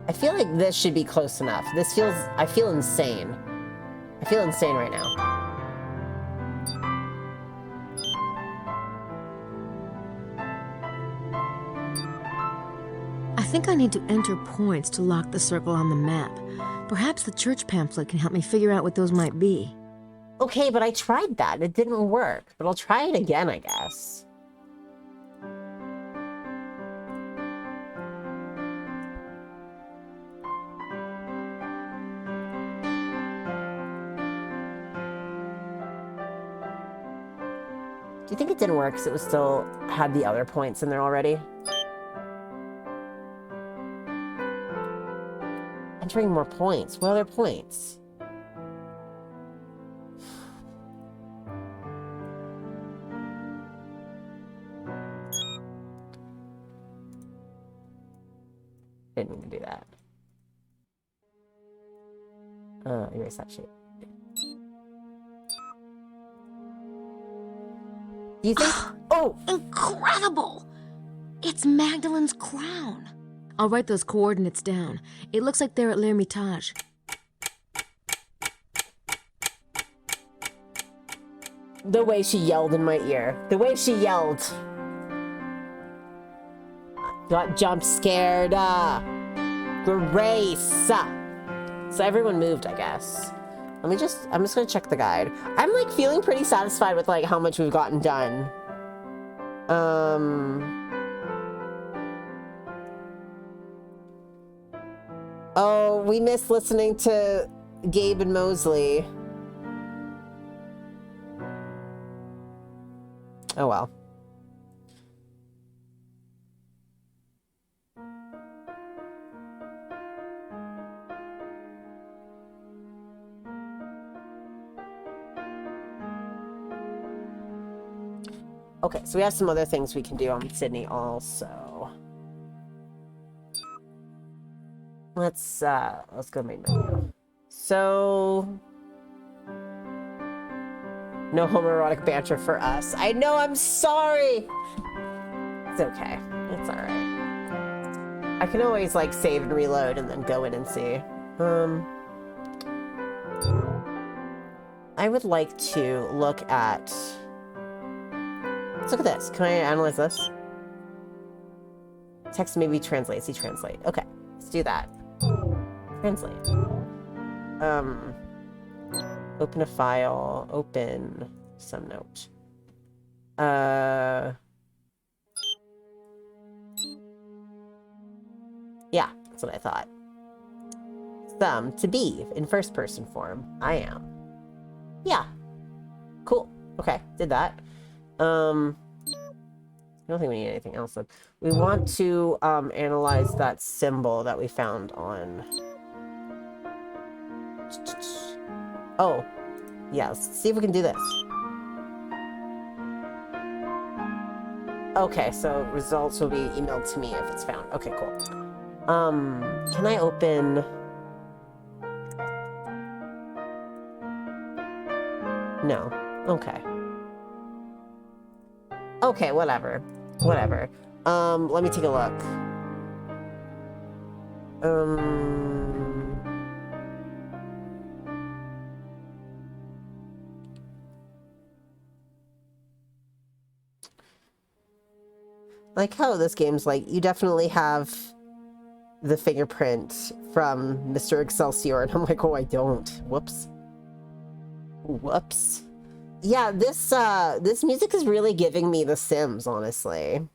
I feel like this should be close enough. This feels... I feel insane. I feel insane right now. I think I need to enter points to lock the circle on the map. Perhaps the church pamphlet can help me figure out what those might be. Okay, but I tried that. It didn't work. But I'll try it again, I guess. Do you think it didn't work because it was still had the other points in there already? Entering more points. What other points? Didn't mean to do that. Erase that shit. Do you think... Oh! Incredible! It's Magdalen's crown. I'll write those coordinates down. It looks like they're at L'Hermitage. The way she yelled in my ear. The way she yelled. Got jump scared. Grace. So everyone moved, I guess. I'm just gonna check the guide. I'm like feeling pretty satisfied with like how much we've gotten done. Oh, we missed listening to Gabe and Mosley. Oh well. Okay, so we have some other things we can do on Sydney also. Let's go main menu. So no homoerotic banter for us. I know, I'm sorry. It's okay. It's alright. I can always like save and reload and then go in and see. I would like to look at... Let's look at this. Can I analyze this? Text maybe translate. See translate. Okay, let's do that. Translate. Open a file. Open some note. Yeah, that's what I thought. Some to be in first person form. I am. Yeah. Cool. Okay, did that. I don't think we need anything else. We want to analyze that symbol that we found on... Oh, yeah, let's see if we can do this. Okay, so results will be emailed to me if it's found. Okay, cool. Can I open... No. Okay. Okay, whatever. Whatever. Let me take a look. Like how this game's like, you definitely have the fingerprint from Mr. Excelsior, and I'm like, oh, I don't. Whoops. Whoops. Yeah, this music is really giving me The Sims, honestly.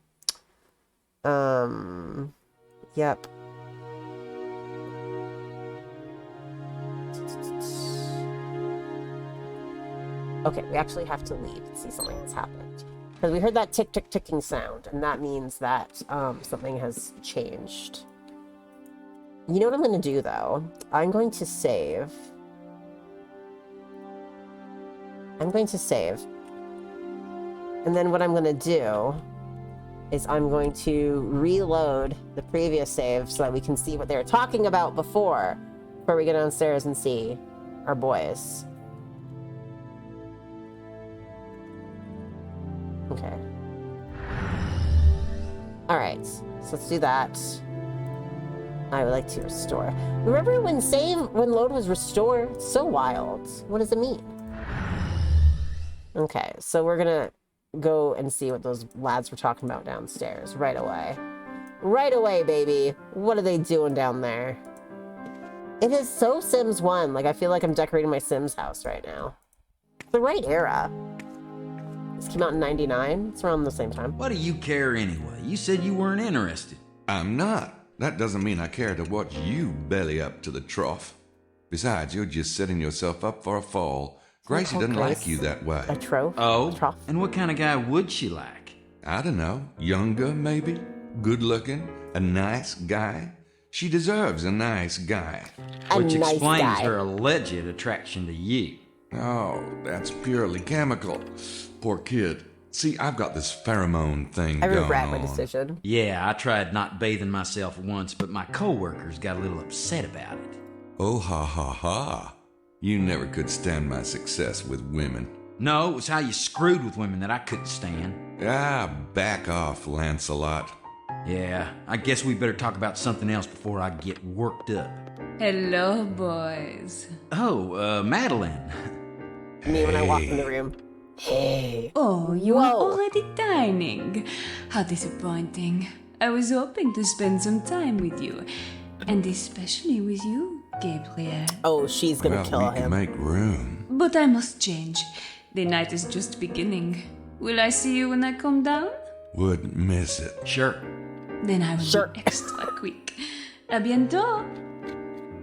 Yep. Okay, we actually have to leave and see something that's happened. Because we heard that ticking sound, and that means that something has changed. You know what I'm going to do, though? I'm going to save. And then what I'm going to do is I'm going to reload the previous save so that we can see what they were talking about before we get downstairs and see our boys. Okay. Alright, so let's do that. I would like to restore. Remember when load was restored? It's so wild. What does it mean? Okay, so we're gonna go and see what those lads were talking about downstairs right away. Right away, baby. What are they doing down there? It is so Sims 1. Like, I feel like I'm decorating my Sims house right now. It's the right era. This came out in 99. It's around the same time. What do you care anyway? You said you weren't interested. I'm not. That doesn't mean I care to watch you belly up to the trough. Besides, you're just setting yourself up for a fall. Gracie doesn't like you that way. A trough? Oh? A trough? And what kind of guy would she like? I don't know. Younger, maybe? Good looking? A nice guy? She deserves a nice guy. Which nice explains guy. her alleged attraction to you. Oh, that's purely chemical. Poor kid. See, I've got this pheromone thing I going regret my on. decision. Yeah, I tried not bathing myself once, but my coworkers got a little upset about it. Oh, ha, ha, ha. You never could stand my success with women. No, it was how you screwed with women that I couldn't stand. Ah, back off, Lancelot. Yeah, I guess we better talk about something else before I get worked up. Hello, boys. Oh, Madeline. Me when I walk in the room. Hey. Oh, you are Whoa. already dining. How disappointing. I was hoping to spend some time with you. And especially with you, Gabriel. Oh, she's gonna Well, kill we can him. make room. But I must change. The night is just beginning. Will I see you when I come down? Wouldn't miss it. Sure. Then I will Sure. be extra quick. A bientôt.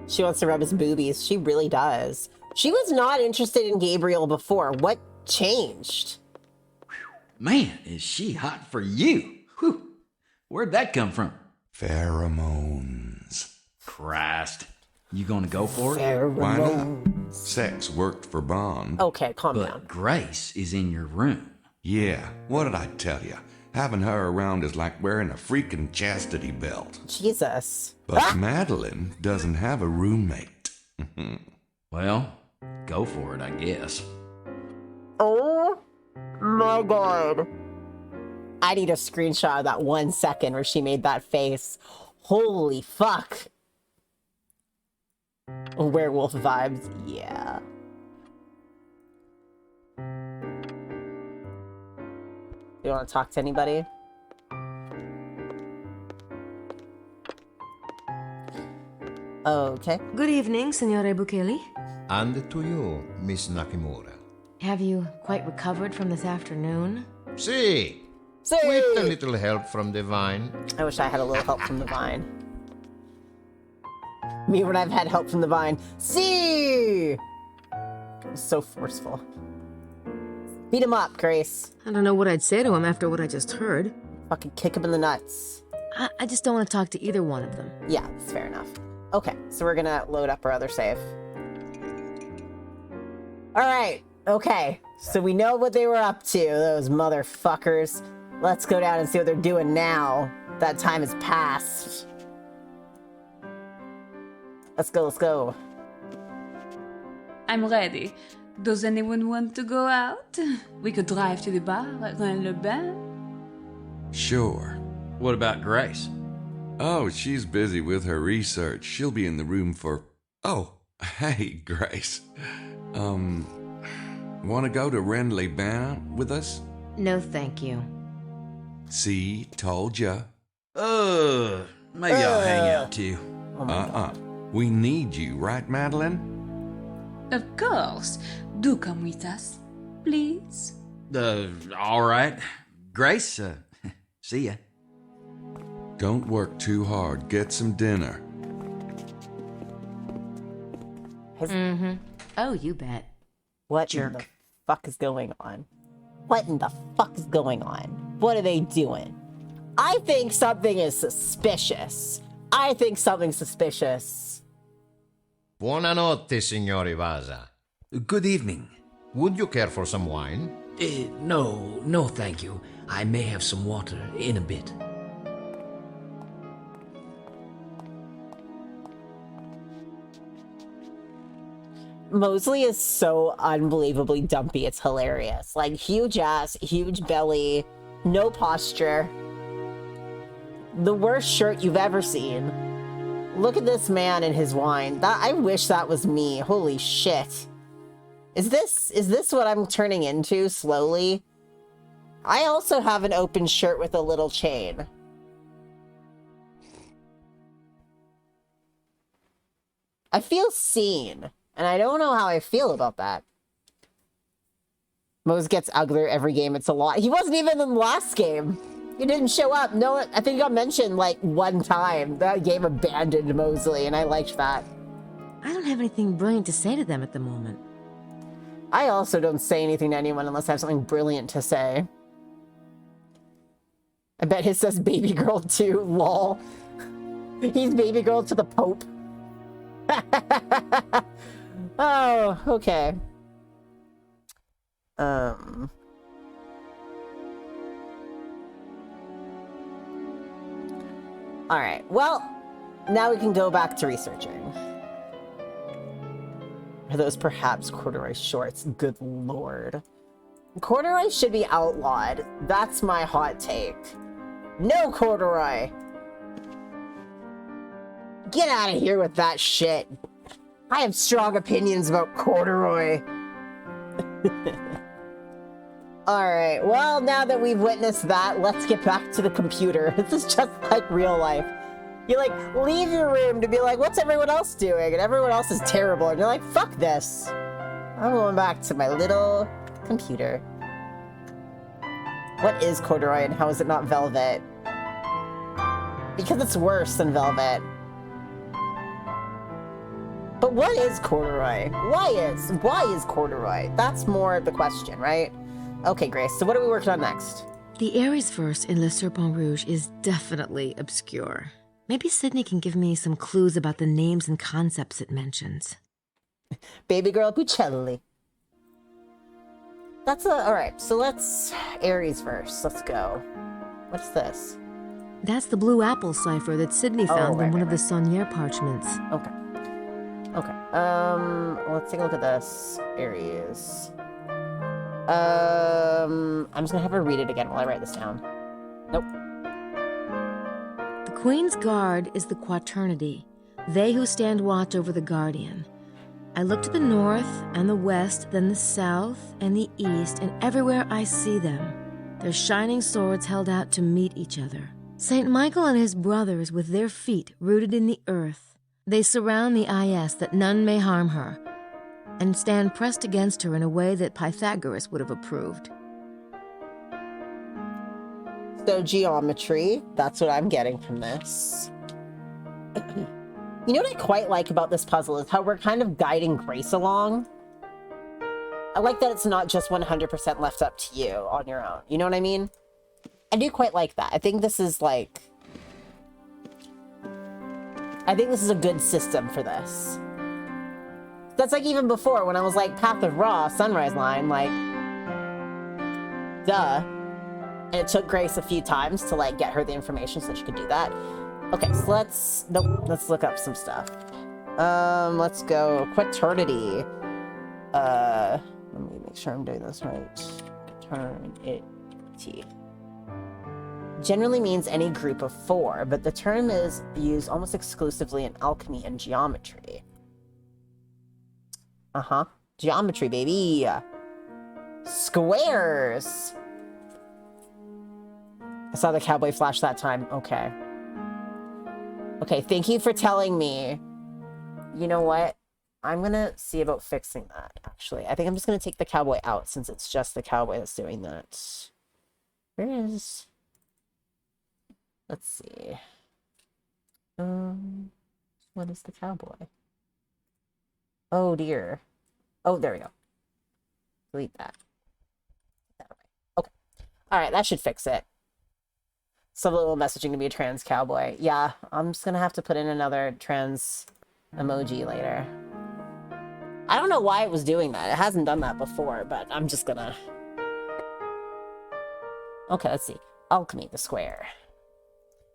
She wants to rub his boobies. She really does. She was not interested in Gabriel before. What changed? Man, is she hot for you. Whew. Where'd that come from? Pheromones. Christ. You gonna go for it? Why not? Pheromones. Sex worked for Bond. Okay, calm But down. Grace is in your room. Yeah, what did I tell you? Having her around is like wearing a freaking chastity belt. Jesus. But Madeline doesn't have a roommate. Well, go for it, I guess. Oh my god. I need a screenshot of that 1 second where she made that face. Holy fuck. Werewolf vibes, yeah. You want to talk to anybody? Okay. Good evening, Signore Bukeli. And to you, Miss Nakimura. Have you quite recovered from this afternoon? See, See? with a little help from the vine. I wish I had a little help from the vine. Me when I've had help from the vine. See! So forceful. Beat him up, Grace. I don't know what I'd say to him after what I just heard. Fucking kick him in the nuts. I just don't want to talk to either one of them. Yeah, that's fair enough. Okay, so we're gonna load up our other save. Alright, okay. So we know what they were up to, those motherfuckers. Let's go down and see what they're doing now. That time has passed. Let's go, let's go. I'm ready. Does anyone want to go out? We could drive to the bar at Rennes-le-Bain. Sure. What about Grace? Oh, she's busy with her research. She'll be in the room for... Oh, hey, Grace. Want to go to Rennes-les-Bains with us? No, thank you. See, told ya. Maybe I'll hang out too. We need you, right, Madeline? Of course. Do come with us, please. All right. Grace, see ya. Don't work too hard. Get some dinner. Mm-hmm. Oh, you bet. What Jerk. in the fuck is going on? What in the fuck is going on? What are they doing? I think something is suspicious. I think something's suspicious. Buonanotte, signori Vaza. Good evening. Would you care for some wine? No, thank you. I may have some water in a bit. Mosley is so unbelievably dumpy. It's hilarious. Like, huge ass, huge belly, no posture. The worst shirt you've ever seen. Look at this man and his wine. I wish that was me. Holy shit. Is this what I'm turning into slowly? I also have an open shirt with a little chain. I feel seen. And I don't know how I feel about that. Mose gets uglier every game. It's a lot. He wasn't even in the last game. He didn't show up. No, I think he got mentioned like one time. That game abandoned Mosley, and I liked that. I don't have anything brilliant to say to them at the moment. I also don't say anything to anyone unless I have something brilliant to say. I bet his says baby girl too, lol. He's baby girl to the Pope. Oh, okay. Alright, well, now we can go back to researching. Are those perhaps corduroy shorts? Good lord. Corduroy should be outlawed. That's my hot take. No corduroy! Get out of here with that shit. I have strong opinions about corduroy. Alright, well, now that we've witnessed that, let's get back to the computer. This is just like real life. You, like, leave your room to be like, what's everyone else doing? And everyone else is terrible. And you're like, fuck this. I'm going back to my little computer. What is corduroy and how is it not velvet? Because it's worse than velvet. But what is corduroy? Why is corduroy? That's more the question, right? Okay, Grace, so what are we working on next? The Aries verse in Le Serpent Rouge is definitely obscure. Maybe Sydney can give me some clues about the names and concepts it mentions. Baby girl Buccelli. That's alright, so let's Aries verse. Let's go. What's this? That's the blue apple cipher that Sydney found in one of the Saunier parchments. Okay. Okay. Let's take a look at this. Aries. I'm just gonna have her read it again while I write this down. Nope. The Queen's Guard is the Quaternity, they who stand watch over the Guardian. I look to the north and the west, then the south and the east, and everywhere I see them, their shining swords held out to meet each other. Saint Michael and his brothers with their feet rooted in the earth. They surround the IS that none may harm her, and stand pressed against her in a way that Pythagoras would have approved. So geometry, that's what I'm getting from this. You know what I quite like about this puzzle is how we're kind of guiding Grace along. I like that it's not just 100% left up to you on your own. You know what I mean? I do quite like that. I think this is like... I think this is a good system for this. That's like even before when I was like Path of Ra, Sunrise Line, like... Duh. And it took Grace a few times to like get her the information so she could do that. Okay, so let's look up some stuff. Let's go Quaternity. Let me make sure I'm doing this right. Quaternity. Generally means any group of four, but the term is used almost exclusively in alchemy and geometry. Uh-huh. Geometry, baby. Squares. I saw the cowboy flash that time. Okay. Okay, thank you for telling me. You know what? I'm gonna see about fixing that, actually. I think I'm just gonna take the cowboy out since it's just the cowboy that's doing that. Where is... Let's see. What is the cowboy? Oh dear. Oh, there we go. Delete that. That away. Okay. All right, that should fix it. Subliminal messaging to be a trans cowboy. Yeah, I'm just gonna have to put in another trans emoji later. I don't know why it was doing that. It hasn't done that before, but I'm just gonna... Okay, let's see. Alchemy, the square.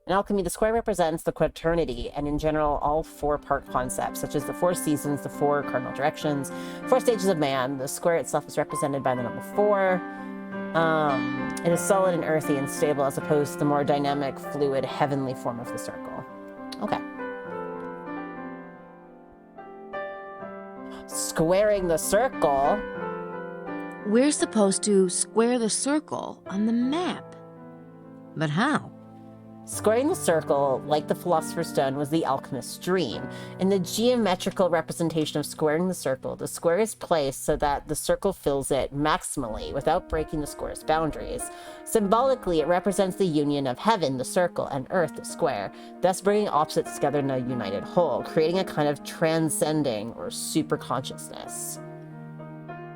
In alchemy, the square represents the quaternity, and in general, all four-part concepts, such as the four seasons, the four cardinal directions, four stages of man. The square itself is represented by the number 4. It is solid and earthy and stable as opposed to the more dynamic, fluid, heavenly form of the circle. Okay. Squaring the circle. We're supposed to square the circle on the map. But how? Squaring the circle, like the Philosopher's Stone, was the alchemist's dream. In the geometrical representation of squaring the circle, the square is placed so that the circle fills it maximally without breaking the square's boundaries. Symbolically, it represents the union of heaven, the circle, and earth, the square, thus bringing opposites together in a united whole, creating a kind of transcending or super consciousness.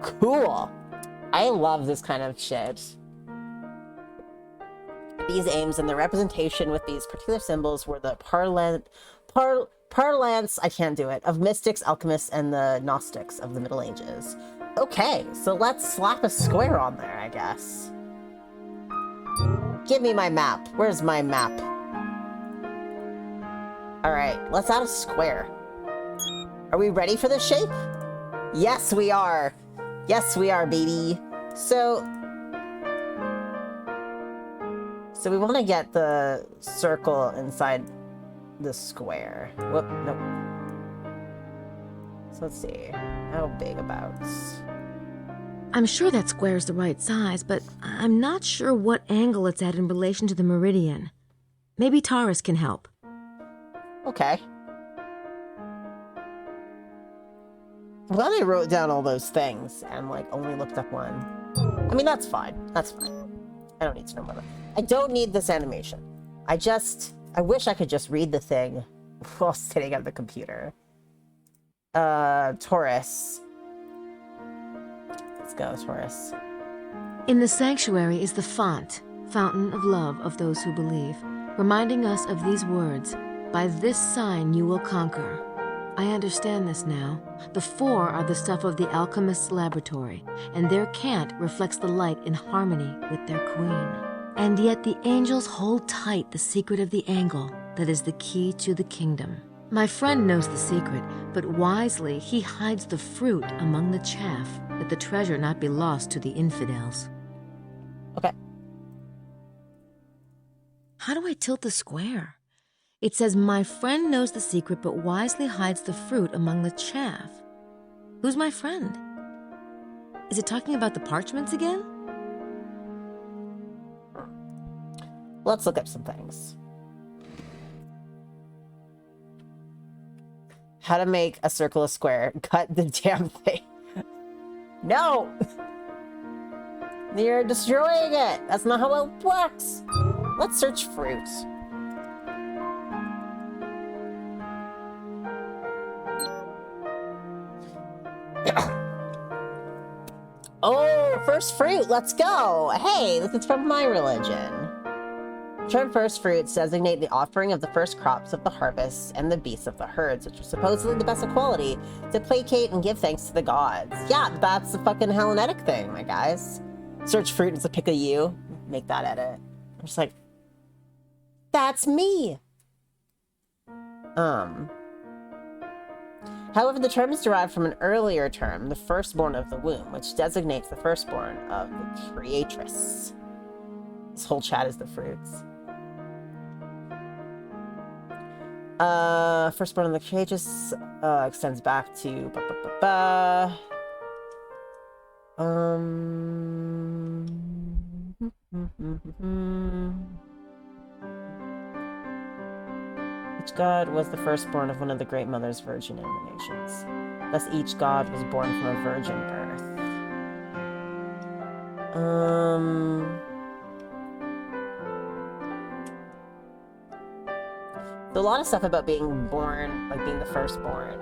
Cool. I love this kind of shit. These aims and the representation with these particular symbols were the parlance, I can't do it, of mystics, alchemists, and the Gnostics of the Middle Ages. Okay, so let's slap a square on there, I guess. Give me my map. Where's my map? Alright, let's add a square. Are we ready for this shape? Yes, we are. Yes, we are, baby. So we want to get the circle inside the square. Whoop, nope. So let's see. How big about? I'm sure that square is the right size, but I'm not sure what angle it's at in relation to the meridian. Maybe Taurus can help. Okay. I'm glad I wrote down all those things and, like, only looked up one. I mean, that's fine. That's fine. I don't need to know more. I don't need this animation. I wish I could just read the thing while sitting at the computer. Taurus. Let's go, Taurus. In the sanctuary is the font, fountain of love of those who believe, reminding us of these words, by this sign you will conquer. I understand this now. The 4 are the stuff of the alchemist's laboratory, and their cant reflects the light in harmony with their queen. And yet the angels hold tight the secret of the angle that is the key to the kingdom. My friend knows the secret, but wisely he hides the fruit among the chaff, that the treasure not be lost to the infidels. Okay. How do I tilt the square? It says, my friend knows the secret, but wisely hides the fruit among the chaff. Who's my friend? Is it talking about the parchments again? Let's look up some things. How to make a circle a square. Cut the damn thing. No! You're destroying it! That's not how it works! Let's search fruit. Oh, first fruit, let's go! Hey, this is from my religion. The term first fruits designate the offering of the first crops of the harvest and the beasts of the herds, which are supposedly the best of quality, to placate and give thanks to the gods. Yeah, that's a fucking Hellenetic thing, my guys. Search fruit, it's a pick of you. Make that edit. I'm just like, that's me! However, the term is derived from an earlier term, the firstborn of the womb, which designates the firstborn of the creatress. This whole chat is the fruits. Firstborn of the creatress extends back to Each god was the firstborn of one of the great mothers virgin emanations. Thus each god was born from a virgin birth. There's a lot of stuff about being born, like being the firstborn.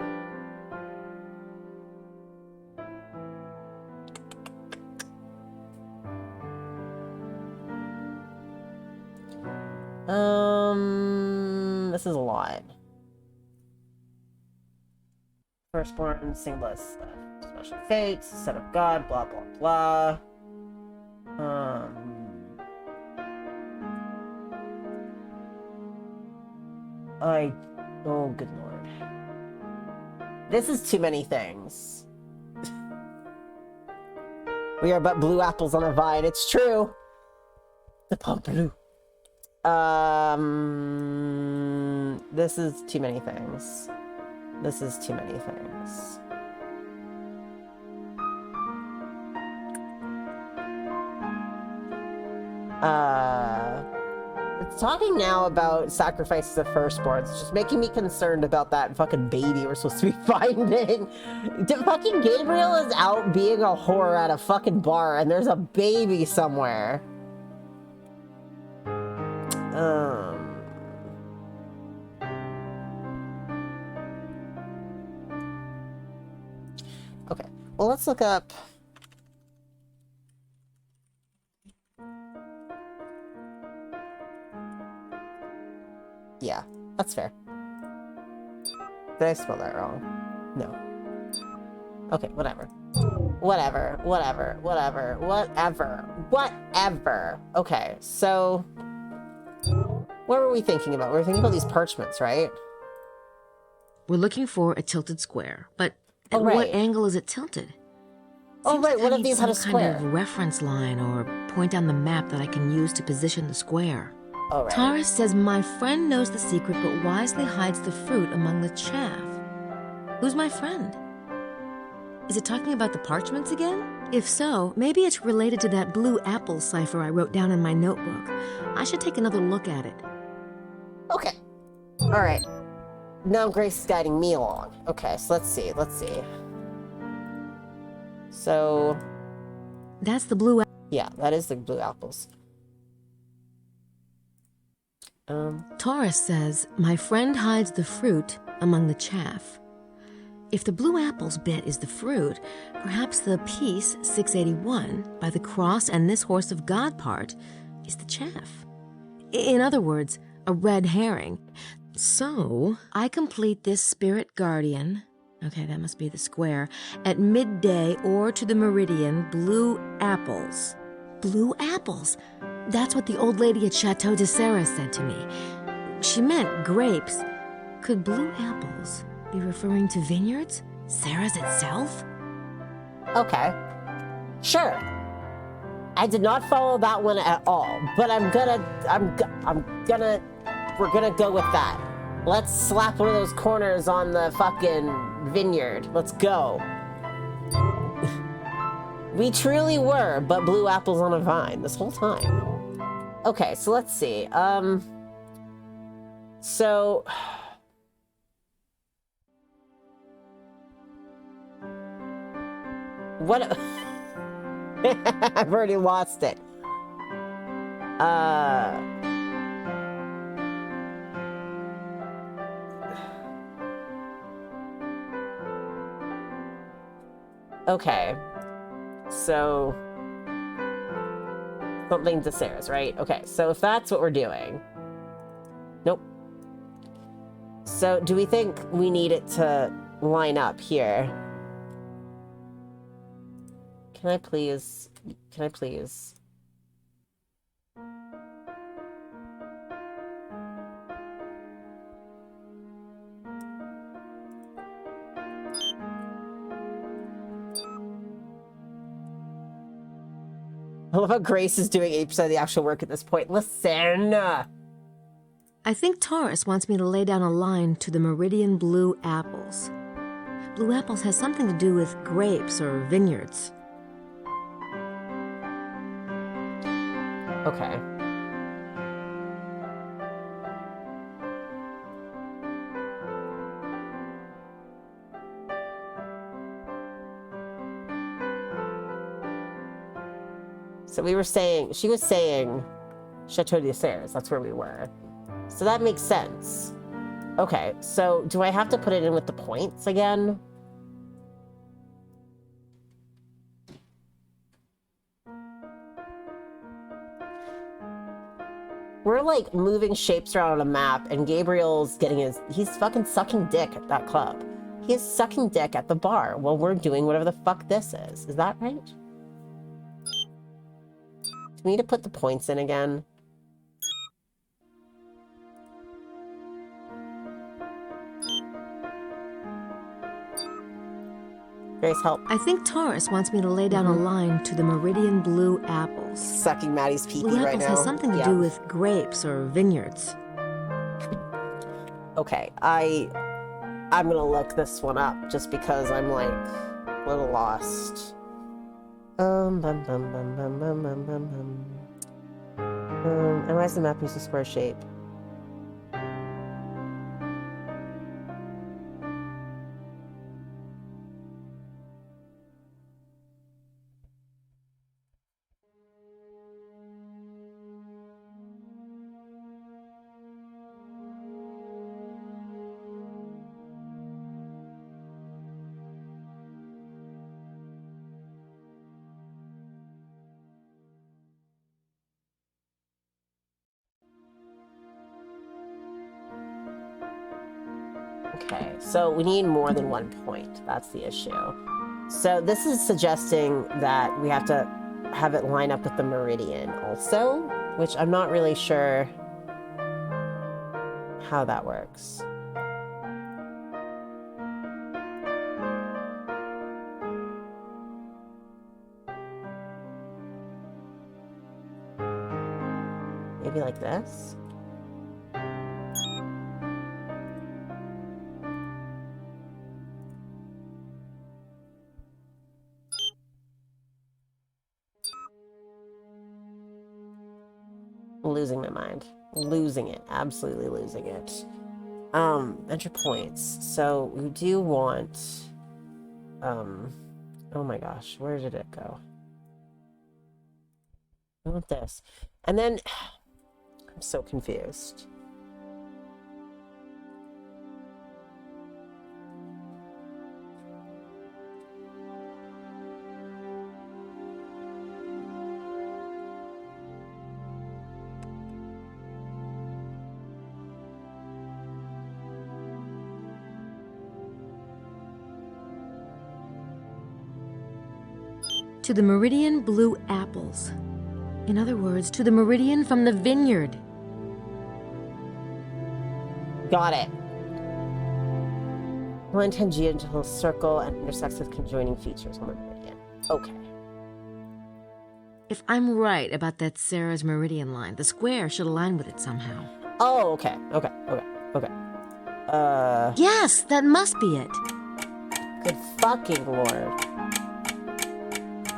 This is a lot. Firstborn, singless, special fates, son of God, blah, blah, blah. Oh, good lord. This is too many things. We are but blue apples on a vine. It's true. The Pompidou. This is too many things. This is too many things. It's talking now about sacrifices of firstborns. It's just making me concerned about that fucking baby we're supposed to be finding. Fucking Gabriel is out being a whore at a fucking bar and there's a baby somewhere. Okay, well, let's look up. Yeah, that's fair. Did I spell that wrong? No. Okay, whatever. Whatever. Okay, so... what were we thinking about? We were thinking about these parchments, right? We're looking for a tilted square, but at right. what angle is it tilted? Oh, Seems right, like what I if need these had a some kind square? of reference line or point on the map that I can use to position the square. All right. Taurus says my friend knows the secret but wisely hides the fruit among the chaff. Who's my friend? Is it talking about the parchments again? If so, maybe it's related to that blue apple cipher I wrote down in my notebook. I should take another look at it. Okay. All right. Now Grace is guiding me along. Okay, so let's see. So... that's the blue apple. Yeah, that is the blue apples. Taurus says, my friend hides the fruit among the chaff. If the blue apples bit is the fruit, perhaps the piece 681 by the cross and this horse of God part is the chaff. In other words, a red herring. So, I complete this spirit guardian, okay, that must be the square, at midday or to the meridian, blue apples. Blue apples! That's what the old lady at Chateau de Serres said to me. She meant grapes. Could blue apples be referring to vineyards? Serres itself? Okay. Sure. I did not follow that one at all, but we're gonna go with that. Let's slap one of those corners on the fucking vineyard. Let's go. We truly were but blue apples on a vine this whole time. Okay, so let's see. So... what... I've already lost it. Okay. So... something to Sarah's, right? Okay, so if that's what we're doing... Nope. So, do we think we need it to line up here? Can I please... I love how Grace is doing 8% of the actual work at this point. Listen! I think Taurus wants me to lay down a line to the meridian blue apples. Blue apples has something to do with grapes or vineyards. Okay. So we were saying, she was saying Chateau de Serres, that's where we were. So that makes sense. Okay, so do I have to put it in with the points again? We're like moving shapes around on a map, and Gabriel's he's fucking sucking dick at that club. He is sucking dick at the bar while we're doing whatever the fuck this is. Is that right? Do we need to put the points in again? Grace, help. I think Taurus wants me to lay down a line to the Meridian Blue apples. Sucking Maddie's pee-pee Blue right apples now. has something to do with grapes or vineyards. Okay, I'm gonna look this one up just because I'm like a little lost. And why is the map use a square shape? Okay, so we need more than 1 point. That's the issue. So this is suggesting that we have to have it line up with the meridian also, which I'm not really sure how that works. Maybe like this? Losing my mind. Losing it. Absolutely losing it. Enter points. So we do want oh my gosh, where did it go? I want this. And then I'm so confused. To the Meridian Blue apples. In other words, to the meridian from the vineyard. Got it. Line tangential circle and intersects with conjoining features on the meridian. Okay. If I'm right about that Sarah's meridian line, the square should align with it somehow. Oh, okay. Okay. Yes, that must be it. Good fucking lord.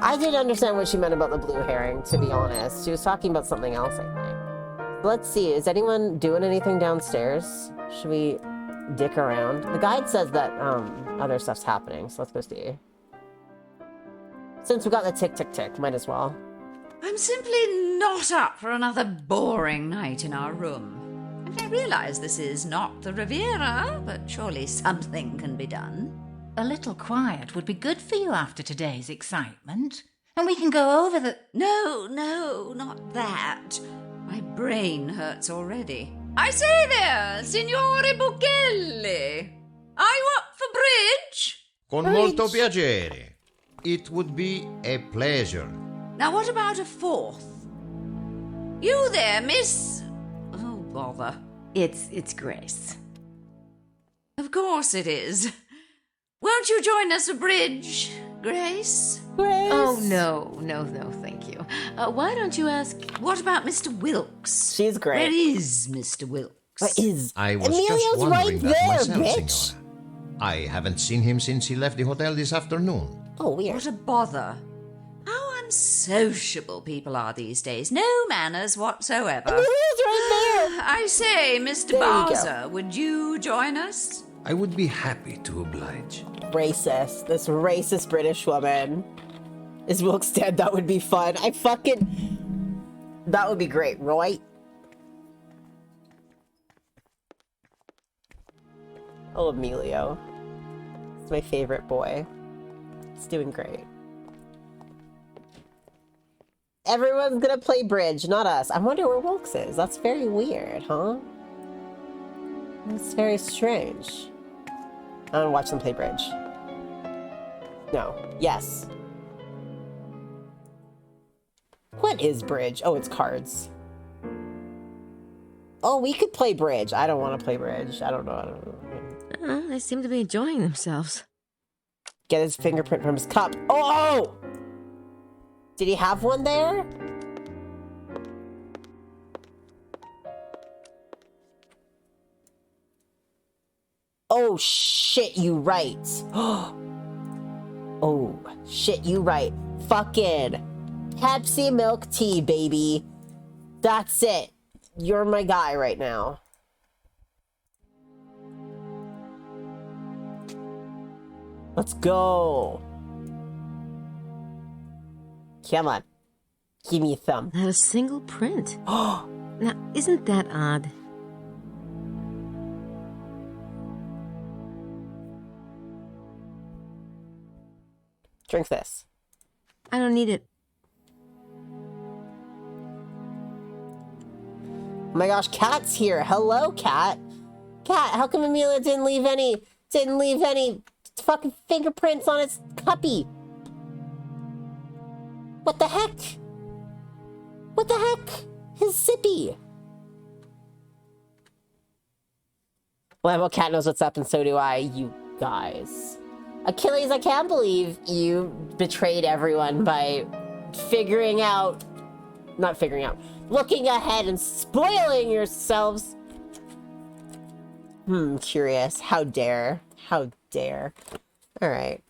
I didn't understand what she meant about the blue herring, to be honest. She was talking about something else, I think. Let's see, is anyone doing anything downstairs? Should we dick around? The guide says that other stuff's happening, so let's go see. Since we got the tick, tick, tick, might as well. I'm simply not up for another boring night in our room. And I realize this is not the Riviera, but surely something can be done. A little quiet would be good for you after today's excitement. And we can go over the... No, not that. My brain hurts already. I say there, Signore Buchelli. Are you up for bridge? Con molto piacere. It would be a pleasure. Now what about a fourth? You there, miss... Oh, bother. It's Grace. Of course it is. Won't you join us a bridge, Grace? Grace? Oh, no, thank you. Why don't you ask... What about Mr. Wilkes? She's great. Where is Mr. Wilkes? What is? I was Emilio's just wondering right that there, myself, bitch. Signora. I haven't seen him since he left the hotel this afternoon. Oh, weird. What a bother. How unsociable people are these days. No manners whatsoever. Emilio's right there. I say, Mr. There you go. Barza, would you join us? I would be happy to oblige. Racist. This racist British woman. Is Wilkes dead? That would be fun. That would be great, right? Oh, Emilio. It's my favorite boy. It's doing great. Everyone's gonna play bridge, not us. I wonder where Wilkes is. That's very weird, huh? That's very strange. I want to watch them play bridge. No. Yes. What is bridge? Oh, it's cards. Oh, we could play bridge. I don't want to play bridge. I don't know. They seem to be enjoying themselves. Get his fingerprint from his cup. Oh! Did he have one there? Oh, shit, you right. Oh, shit, you right. Fucking Pepsi milk tea, baby. That's it. You're my guy right now. Let's go. Come on. Give me a thumb. Not a single print. Now, isn't that odd? Drink this. I don't need it. Oh my gosh, Cat's here. Hello, Cat. Cat, how come Amelia didn't leave any fucking fingerprints on its cuppy? What the heck? What the heck? His sippy. Well, Cat knows what's up, and so do I, you guys. Achilles, I can't believe you betrayed everyone by looking ahead and spoiling yourselves. Curious. How dare. How dare. Alright.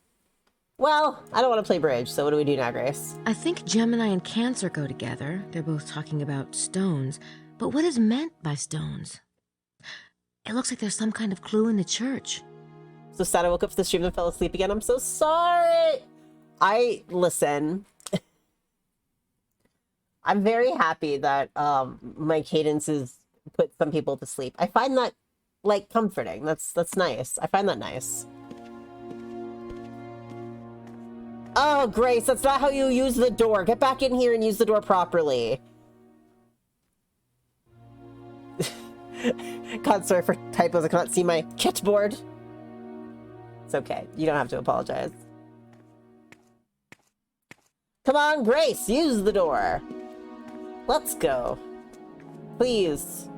Well, I don't want to play bridge, so what do we do now, Grace? I think Gemini and Cancer go together. They're both talking about stones. But what is meant by stones? It looks like there's some kind of clue in the church. So sad I woke up to the stream and fell asleep again. I'm so sorry. Listen. I'm very happy that my cadences put some people to sleep. I find that, like, comforting. That's nice. I find that nice. Oh, Grace, that's not how you use the door. Get back in here and use the door properly. God, sorry for typos. I cannot see my kitboard. It's okay. You don't have to apologize. Come on, Grace, use the door. Let's go. Please.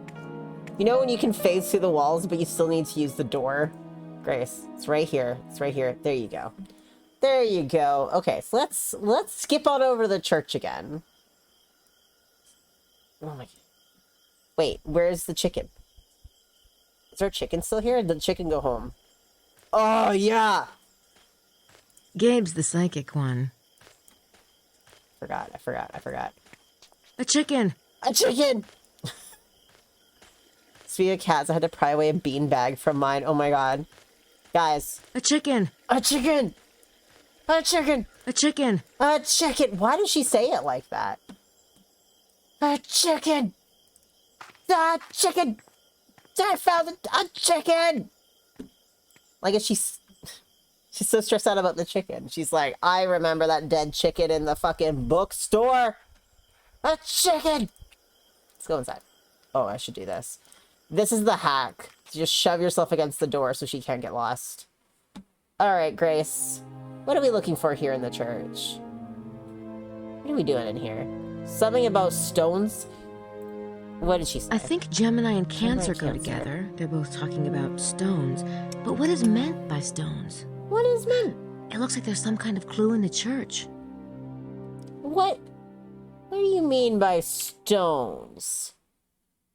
You know when you can phase through the walls, but you still need to use the door? Grace, it's right here. It's right here. There you go. There you go. Okay, so let's skip on over to the church again. Oh my... Wait, where's the chicken? Is our chicken still here? Or did the chicken go home? Oh, yeah! Gabe's the psychic one. I forgot. A chicken! A chicken! Speaking of cats, I had to pry away a beanbag from mine. Oh my god. Guys. A chicken! A chicken! A chicken! A chicken! A chicken! Why did she say it like that? A chicken! A chicken! I found a chicken! Like, she's so stressed out about the chicken. She's like, I remember that dead chicken in the fucking bookstore. A chicken! Let's go inside. Oh, I should do this. This is the hack. Just shove yourself against the door so she can't get lost. Alright, Grace. What are we looking for here in the church? What are we doing in here? Something about stones? What did she say? I think Gemini and Cancer go together. They're both talking about stones. But what is meant by stones? What is meant? It looks like there's some kind of clue in the church. What do you mean by stones?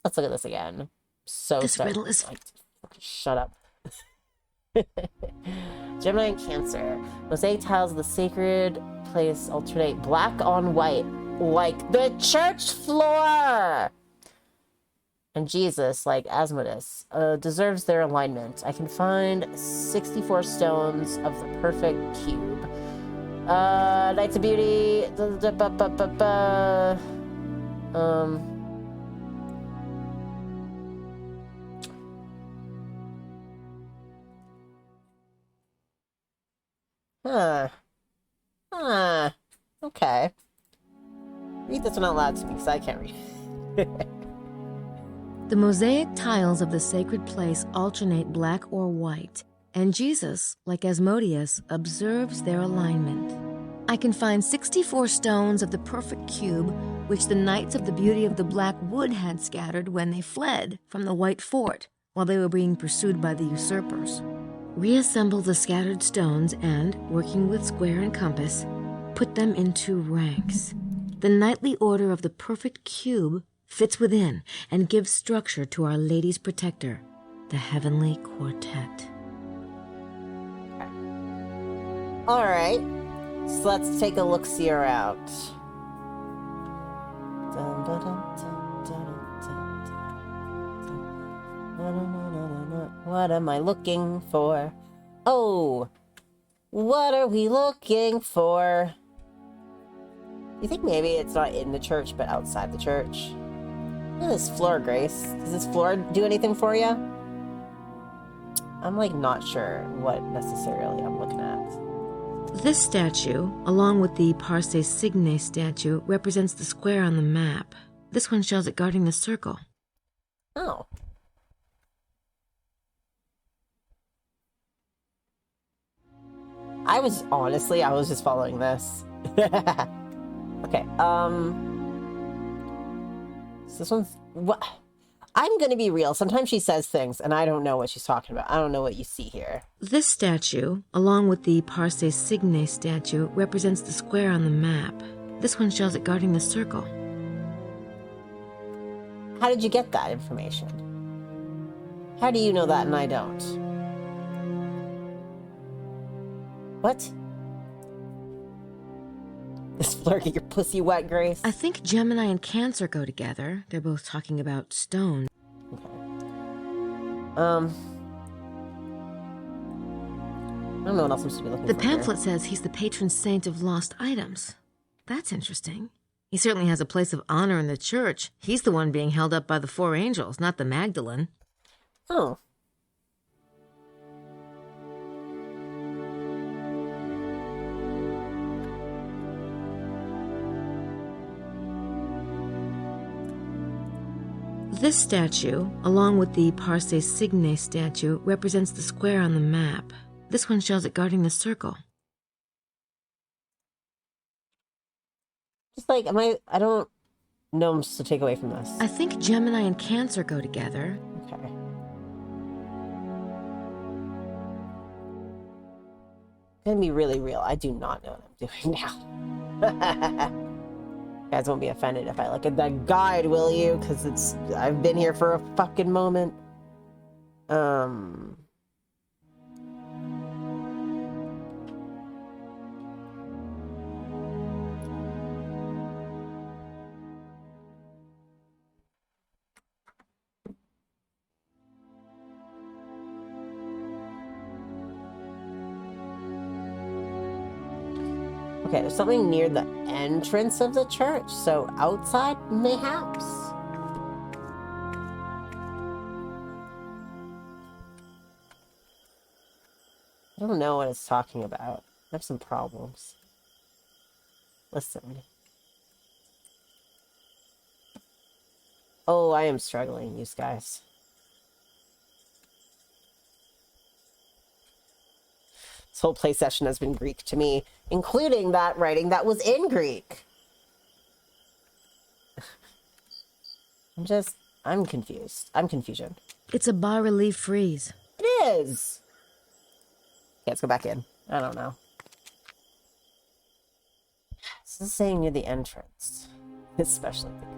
Let's look at this again. This riddle is... Shut up. Gemini and Cancer. Mosaic tiles of the sacred place alternate black on white, like the church floor! And Jesus, like Asmodeus, deserves their alignment. I can find 64 stones of the perfect cube. Knights of Beauty... Okay. Read this one out loud to me, because I can't read. The mosaic tiles of the sacred place alternate black or white, and Jesus, like Asmodeus, observes their alignment. I can find 64 stones of the perfect cube, which the Knights of the Beauty of the Black Wood had scattered when they fled from the White Fort while they were being pursued by the usurpers. Reassemble the scattered stones and, working with square and compass, put them into ranks. The knightly order of the perfect cube fits within and gives structure to Our Lady's protector, the Heavenly Quartet. All right, so let's take a look-see around. What am I looking for? Oh, what are we looking for? You think maybe it's not in the church, but outside the church? Look at this floor, Grace. Does this floor do anything for you? I'm like not sure what necessarily I'm looking at. This statue, along with the Parse Signe statue, represents the square on the map. This one shows it guarding the circle. Oh. I was just following this. Okay, so this one's, what? I'm gonna be real. Sometimes she says things, and I don't know what she's talking about. I don't know what you see here. This statue, along with the Parse Signe statue, represents the square on the map. This one shows it guarding the circle. How did you get that information? How do you know that and I don't? What? This flirt get your pussy wet, Grace? I think Gemini and Cancer go together. They're both talking about stone. Okay. I don't know what else I'm supposed to be looking The for pamphlet here. says he's the patron saint of lost items. That's interesting. He certainly has a place of honor in the church. He's the one being held up by the 4 angels, not the Magdalene. Oh. This statue, along with the Parse Signe statue, represents the square on the map. This one shows it guarding the circle. Just like, I don't know much to take away from this. I think Gemini and Cancer go together. Okay. Gonna be really real. I do not know what I'm doing now. You guys won't be offended if I look at that guide, will you? Because I've been here for a fucking moment. Okay, there's something near the entrance of the church, so outside, mayhaps. I don't know what it's talking about. I have some problems. Listen. Oh, I am struggling, you guys. This whole play session has been Greek to me, including that writing that was in Greek. I'm confused. I'm confusion. It's a bas-relief frieze. It is. Okay, let's go back in. I don't know. This is saying near the entrance, especially the Greek.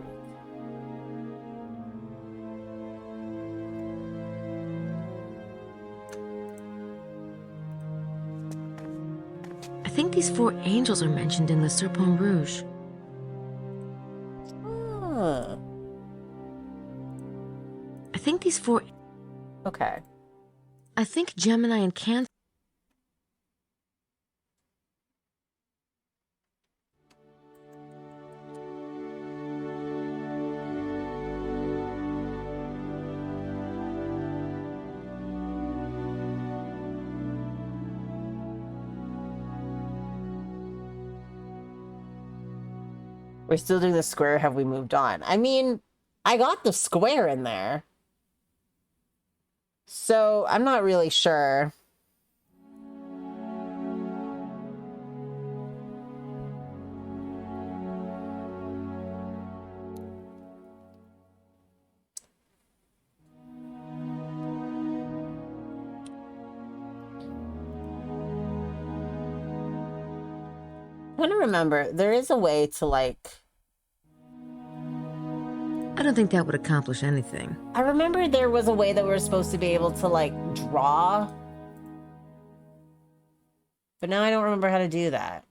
I think these 4 angels are mentioned in the Serpent Rouge. Huh. I think these 4... Okay. I think Gemini and Cancer... We're still doing the square. Have we moved on? I mean, I got the square in there. So I'm not really sure. I want to remember, there is a way to, like... I don't think that would accomplish anything. I remember there was a way that we were supposed to be able to, like, draw. But now I don't remember how to do that.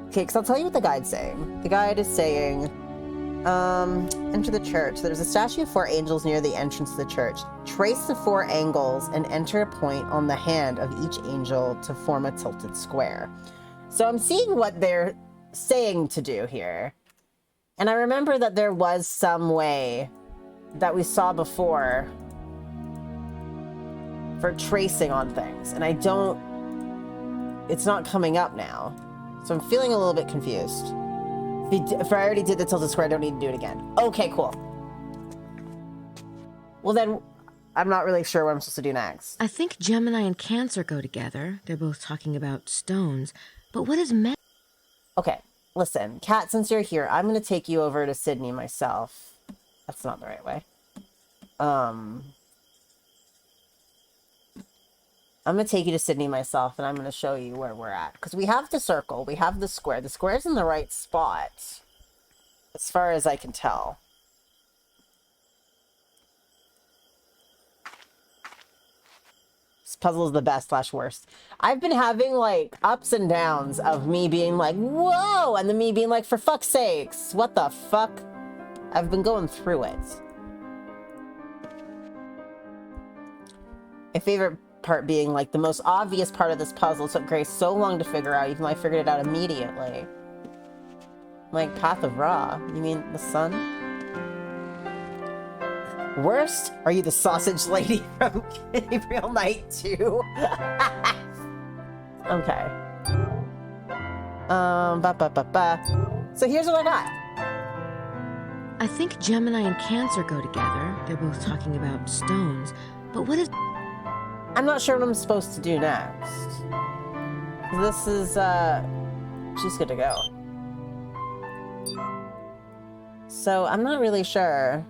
Okay, because I'll tell you what the guide's saying. The guide is saying... enter the church. There's a statue of 4 angels near the entrance to the church. Trace the 4 angles and enter a point on the hand of each angel to form a tilted square. So I'm seeing what they're saying to do here. And I remember that there was some way that we saw before for tracing on things. And I don't... It's not coming up now. So I'm feeling a little bit confused. If I already did the tilted square, I don't need to do it again. Okay, cool. Well then, I'm not really sure what I'm supposed to do next. I think Gemini and Cancer go together. They're both talking about stones. But what is Meg? Okay, listen. Kat, since you're here, I'm going to take you over to Sydney myself. That's not the right way. I'm going to take you to Sydney myself, and I'm going to show you where we're at. Because we have the circle. We have the square. The square's in the right spot, as far as I can tell. This puzzle is the best / worst. I've been having, like, ups and downs of me being like, whoa! And then me being like, for fuck's sakes, what the fuck? I've been going through it. My favorite part being, like, the most obvious part of this puzzle took Grace so long to figure out, even though I figured it out immediately. Like, Path of Ra. You mean the sun? Worst? Are you the sausage lady from Gabriel Knight 2? Okay. So here's what I got. I think Gemini and Cancer go together. They're both talking about stones. But what is... I'm not sure what I'm supposed to do next. This is, she's good to go. So I'm not really sure.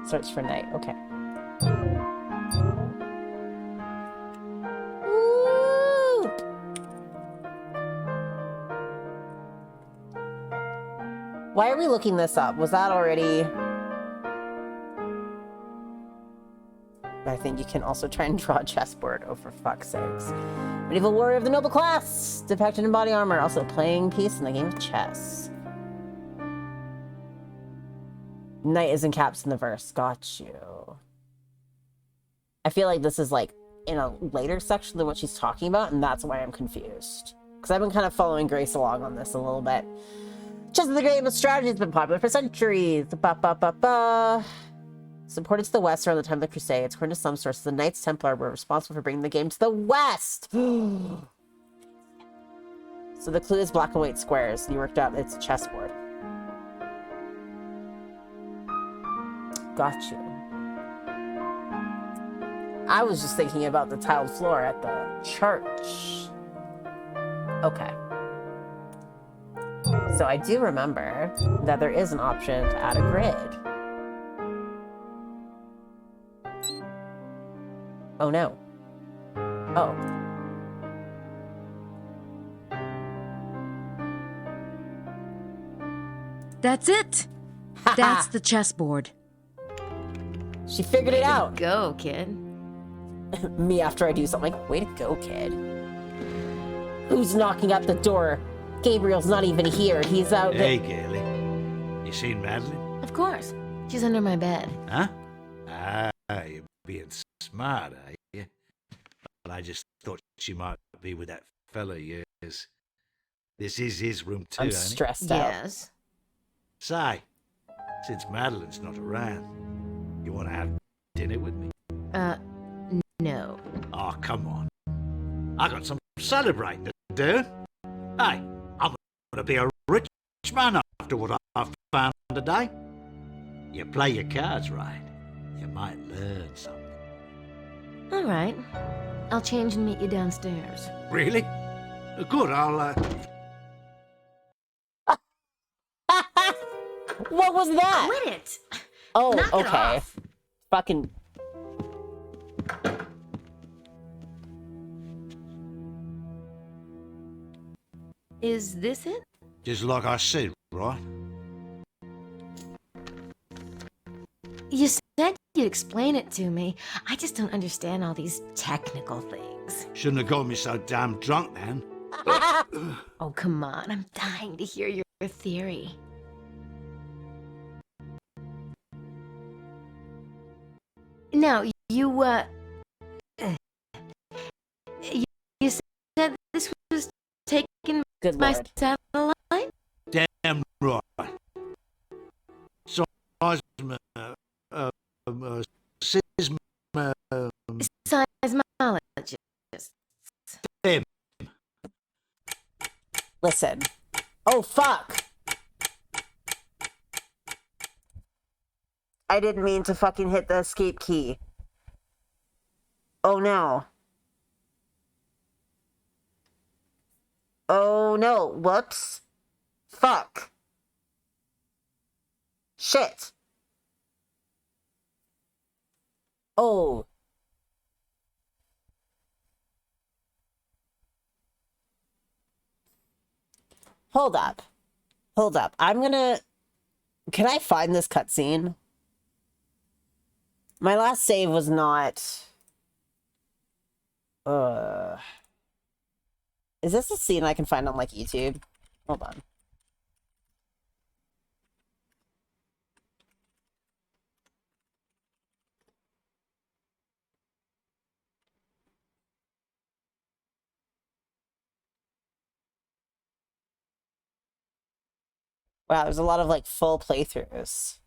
Search for night. Okay. Woo! Why are we looking this up? Was that already... I think you can also try and draw a chessboard. Oh, for fuck's sakes. Medieval warrior of the noble class. Depicted in body armor. Also playing piece in the game of chess. Knight is in caps in the verse. Got you. I feel like this is like in a later section than what she's talking about, and that's why I'm confused. Because I've been kind of following Grace along on this a little bit. Chess is the game of strategy has been popular for centuries. Supported to the west around the time of the Crusades. According to some sources, the Knights Templar were responsible for bringing the game to the west. So the clue is black and white squares. You worked out it's a chessboard. Got you. I was just thinking about the tiled floor at the church. Okay. So I do remember that there is an option to add a grid. Oh no. Oh. That's it! That's the chessboard. She figured it out. Go, kid. Me after I do something. Way to go, kid. Who's knocking at the door? Gabriel's not even here. He's out there. Hey, Gailey. You seen Madeline? Of course. She's under my bed. Huh? Ah, you're being smart, are you? Well, I just thought she might be with that fella, yes. This is his room too, I'm ain't it? stressed out. Yes. Say, since Madeline's not around, you want to have dinner with me? No. Oh, come on. I got some celebrating to do. Hey, I'm gonna be a rich man after what I've found today. You play your cards right, you might learn something. All right. I'll change and meet you downstairs. Really? Good, I'll, What was that? Quit it! Oh, Knock it okay. off. Fucking. Is this it? just like I said, right? You said you'd explain it to me. I just don't understand all these technical things. Shouldn't have got me so damn drunk then. Oh, come on. I'm dying to hear your theory. Now, you said this was taken Good by lord. satellite? Damn right. Seismologist. Them. Listen. Oh, fuck. I didn't mean to fucking hit the escape key. Oh, no. Oh, no. Whoops. Fuck. Shit. Oh. Hold up. Hold up. I'm gonna... Can I find this cutscene? My last save was not... Is this a scene I can find on, like, YouTube? Hold on. Wow, there's a lot of, like, full playthroughs.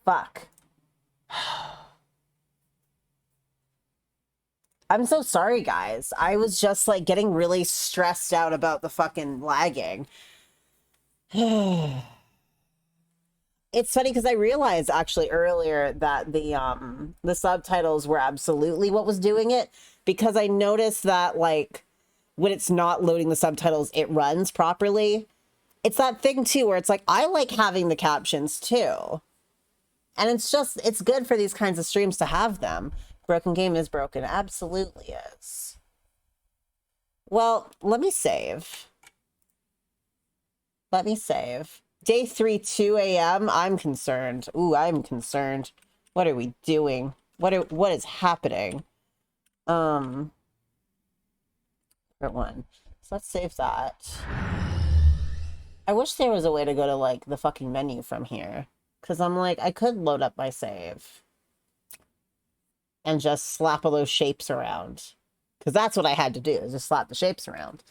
Fuck. I'm so sorry, guys. I was just, like, getting really stressed out about the fucking lagging. It's funny because I realized, actually, earlier that the subtitles were absolutely what was doing it, because I noticed that, like, when it's not loading the subtitles, it runs properly. It's that thing, too, where it's like, I like having the captions, too. And it's good for these kinds of streams to have them. Broken game is broken. Absolutely is. Well, let me save. Let me save. Day 3, 2 a.m. I'm concerned. Ooh, I'm concerned. What are we doing? What is happening? Part 1. So let's save that. I wish there was a way to go to, like, the fucking menu from here. Because I'm like, I could load up my save. And just slap all those shapes around. Because that's what I had to do, is just slap the shapes around.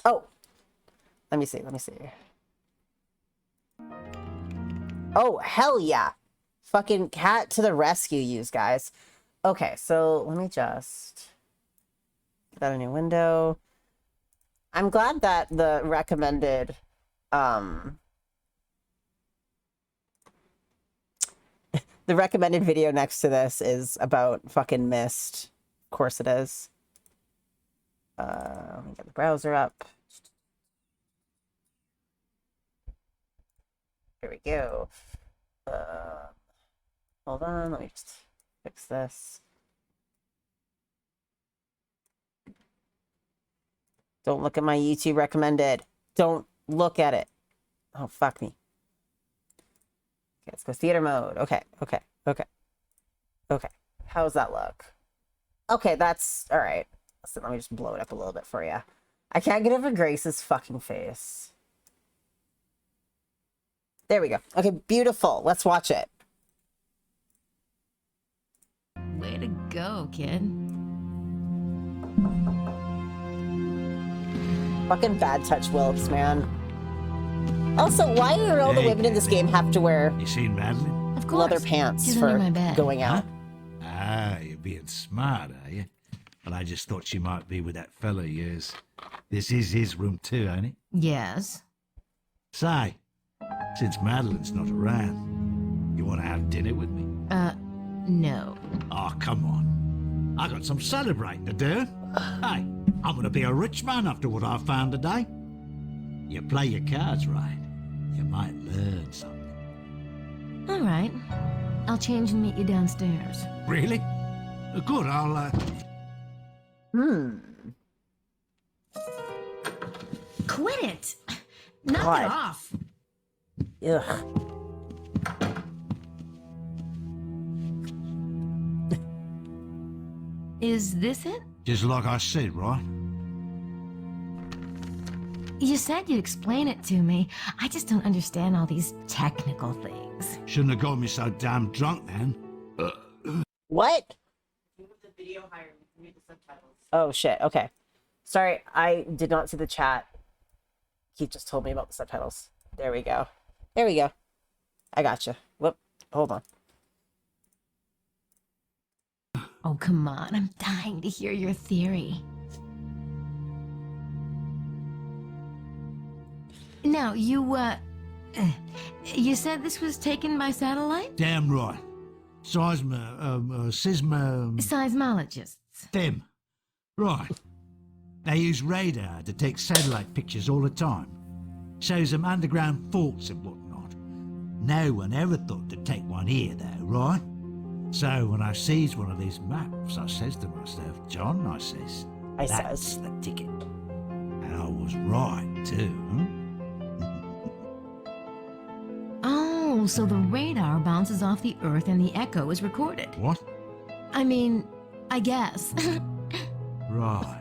Oh! Let me see. Oh, hell yeah! Fucking cat to the rescue, yous guys. Okay, so let me just... get out a new window. I'm glad that the recommended, the recommended video next to this is about fucking Myst. Of course it is. Let me get the browser up. Here we go. Hold on, let me just fix this. Don't look at my YouTube recommended. Don't look at it. Oh, fuck me. Okay, let's go theater mode. Okay. How does that look? Okay, that's... All right. Listen, let me just blow it up a little bit for you. I can't get over Grace's fucking face. There we go. Okay, beautiful. Let's watch it. Way to go, kid. Fucking bad touch Wilkes, man. Also, why do all the women in this game have to wear You seen Madeline? Of course. leather pants She's for under my bed. going out? Ah, you're being smart, are you? Well, I just thought she might be with that fella of yours. This is his room too, ain't it? Yes. Say, since Madeline's not around, you want to have dinner with me? No. Oh, come on. I got some celebrating to do. Hey, I'm going to be a rich man after what I found today. You play your cards right, you might learn something. All right. I'll change and meet you downstairs. Really? Good, I'll, Quit it! Knock God. it off! Ugh. Is this it? Just like I said, right? You said you'd explain it to me. I just don't understand all these technical things. Shouldn't have got me so damn drunk then. What? Oh shit, okay. Sorry, I did not see the chat. He just told me about the subtitles. There we go. There we go. I gotcha. Whoop. Hold on. Oh, come on. I'm dying to hear your theory. Now, you said this was taken by satellite? Damn right. Seismologists. Them. Right. They use radar to take satellite pictures all the time. Shows them underground faults and whatnot. No one ever thought to take one here, though, right? So when I sees one of these maps, I says to myself, John, that's the ticket. And I was right, too. Oh, so the radar bounces off the Earth and the echo is recorded. What? I mean, I guess. Right.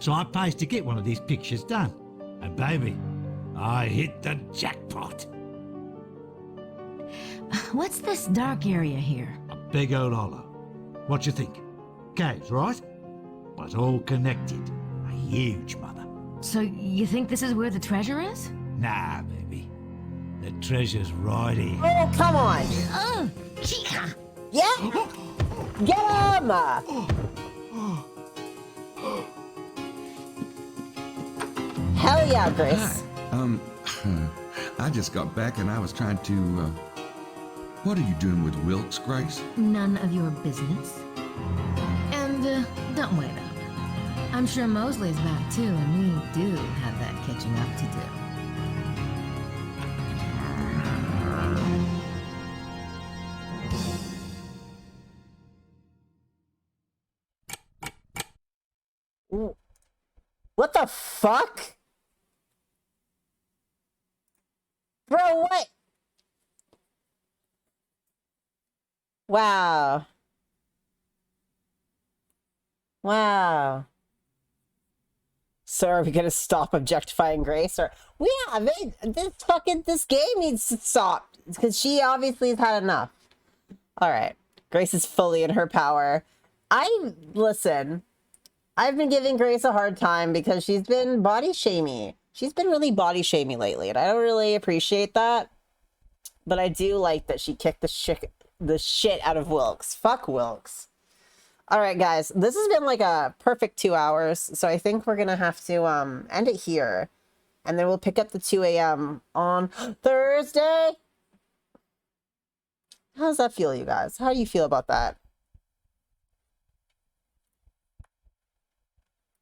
So I pays to get one of these pictures done. And baby, I hit the jackpot. What's this dark area here? A big old hollow. What you think? Caves, right? But all connected. A huge mother. So you think this is where the treasure is? Nah, baby. The treasure's right here. Oh, come on. Chica! Yeah? Get him! Hell yeah, Grace. I just got back and I was trying to, what are you doing with Wilkes, Grace? None of your business. And, don't wait up. I'm sure Mosley's back too, and we do have that catching up to do. What the fuck? Bro, what? Wow. Wow. So are we gonna stop objectifying Grace? Or this game needs to stop. Because she obviously has had enough. Alright. Grace is fully in her power. Listen. I've been giving Grace a hard time because she's been body shamey. She's been really body shamey lately, and I don't really appreciate that. But I do like that she kicked the shit out of Wilkes. Fuck Wilkes. All right, guys, this has been like a perfect 2 hours, so I think we're gonna have to end it here, and then we'll pick up the 2 a.m. on Thursday. How does that feel, you guys? How do you feel about that?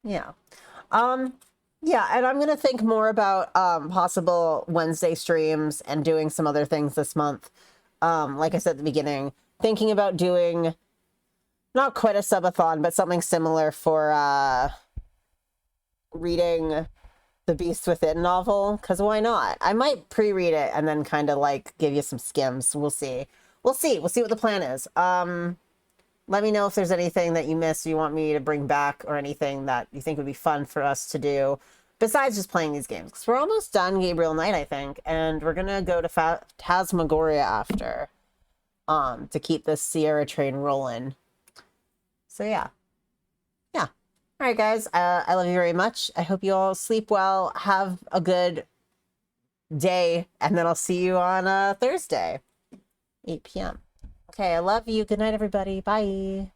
Yeah. Yeah, and I'm gonna think more about possible Wednesday streams and doing some other things this month. Like I said at the beginning, thinking about doing not quite a subathon, but something similar for reading the Beast Within novel, because why not? I might pre-read it and then kind of like give you some skims. We'll see. We'll see what the plan is. Let me know if there's anything that you missed you want me to bring back or anything that you think would be fun for us to do besides just playing these games. Because we're almost done Gabriel Knight, I think, and we're going to go to Phantasmagoria after to keep this Sierra train rolling. So yeah. Yeah. All right, guys. I love you very much. I hope you all sleep well. Have a good day, and then I'll see you on Thursday, 8 p.m. Okay, I love you. Good night, everybody. Bye.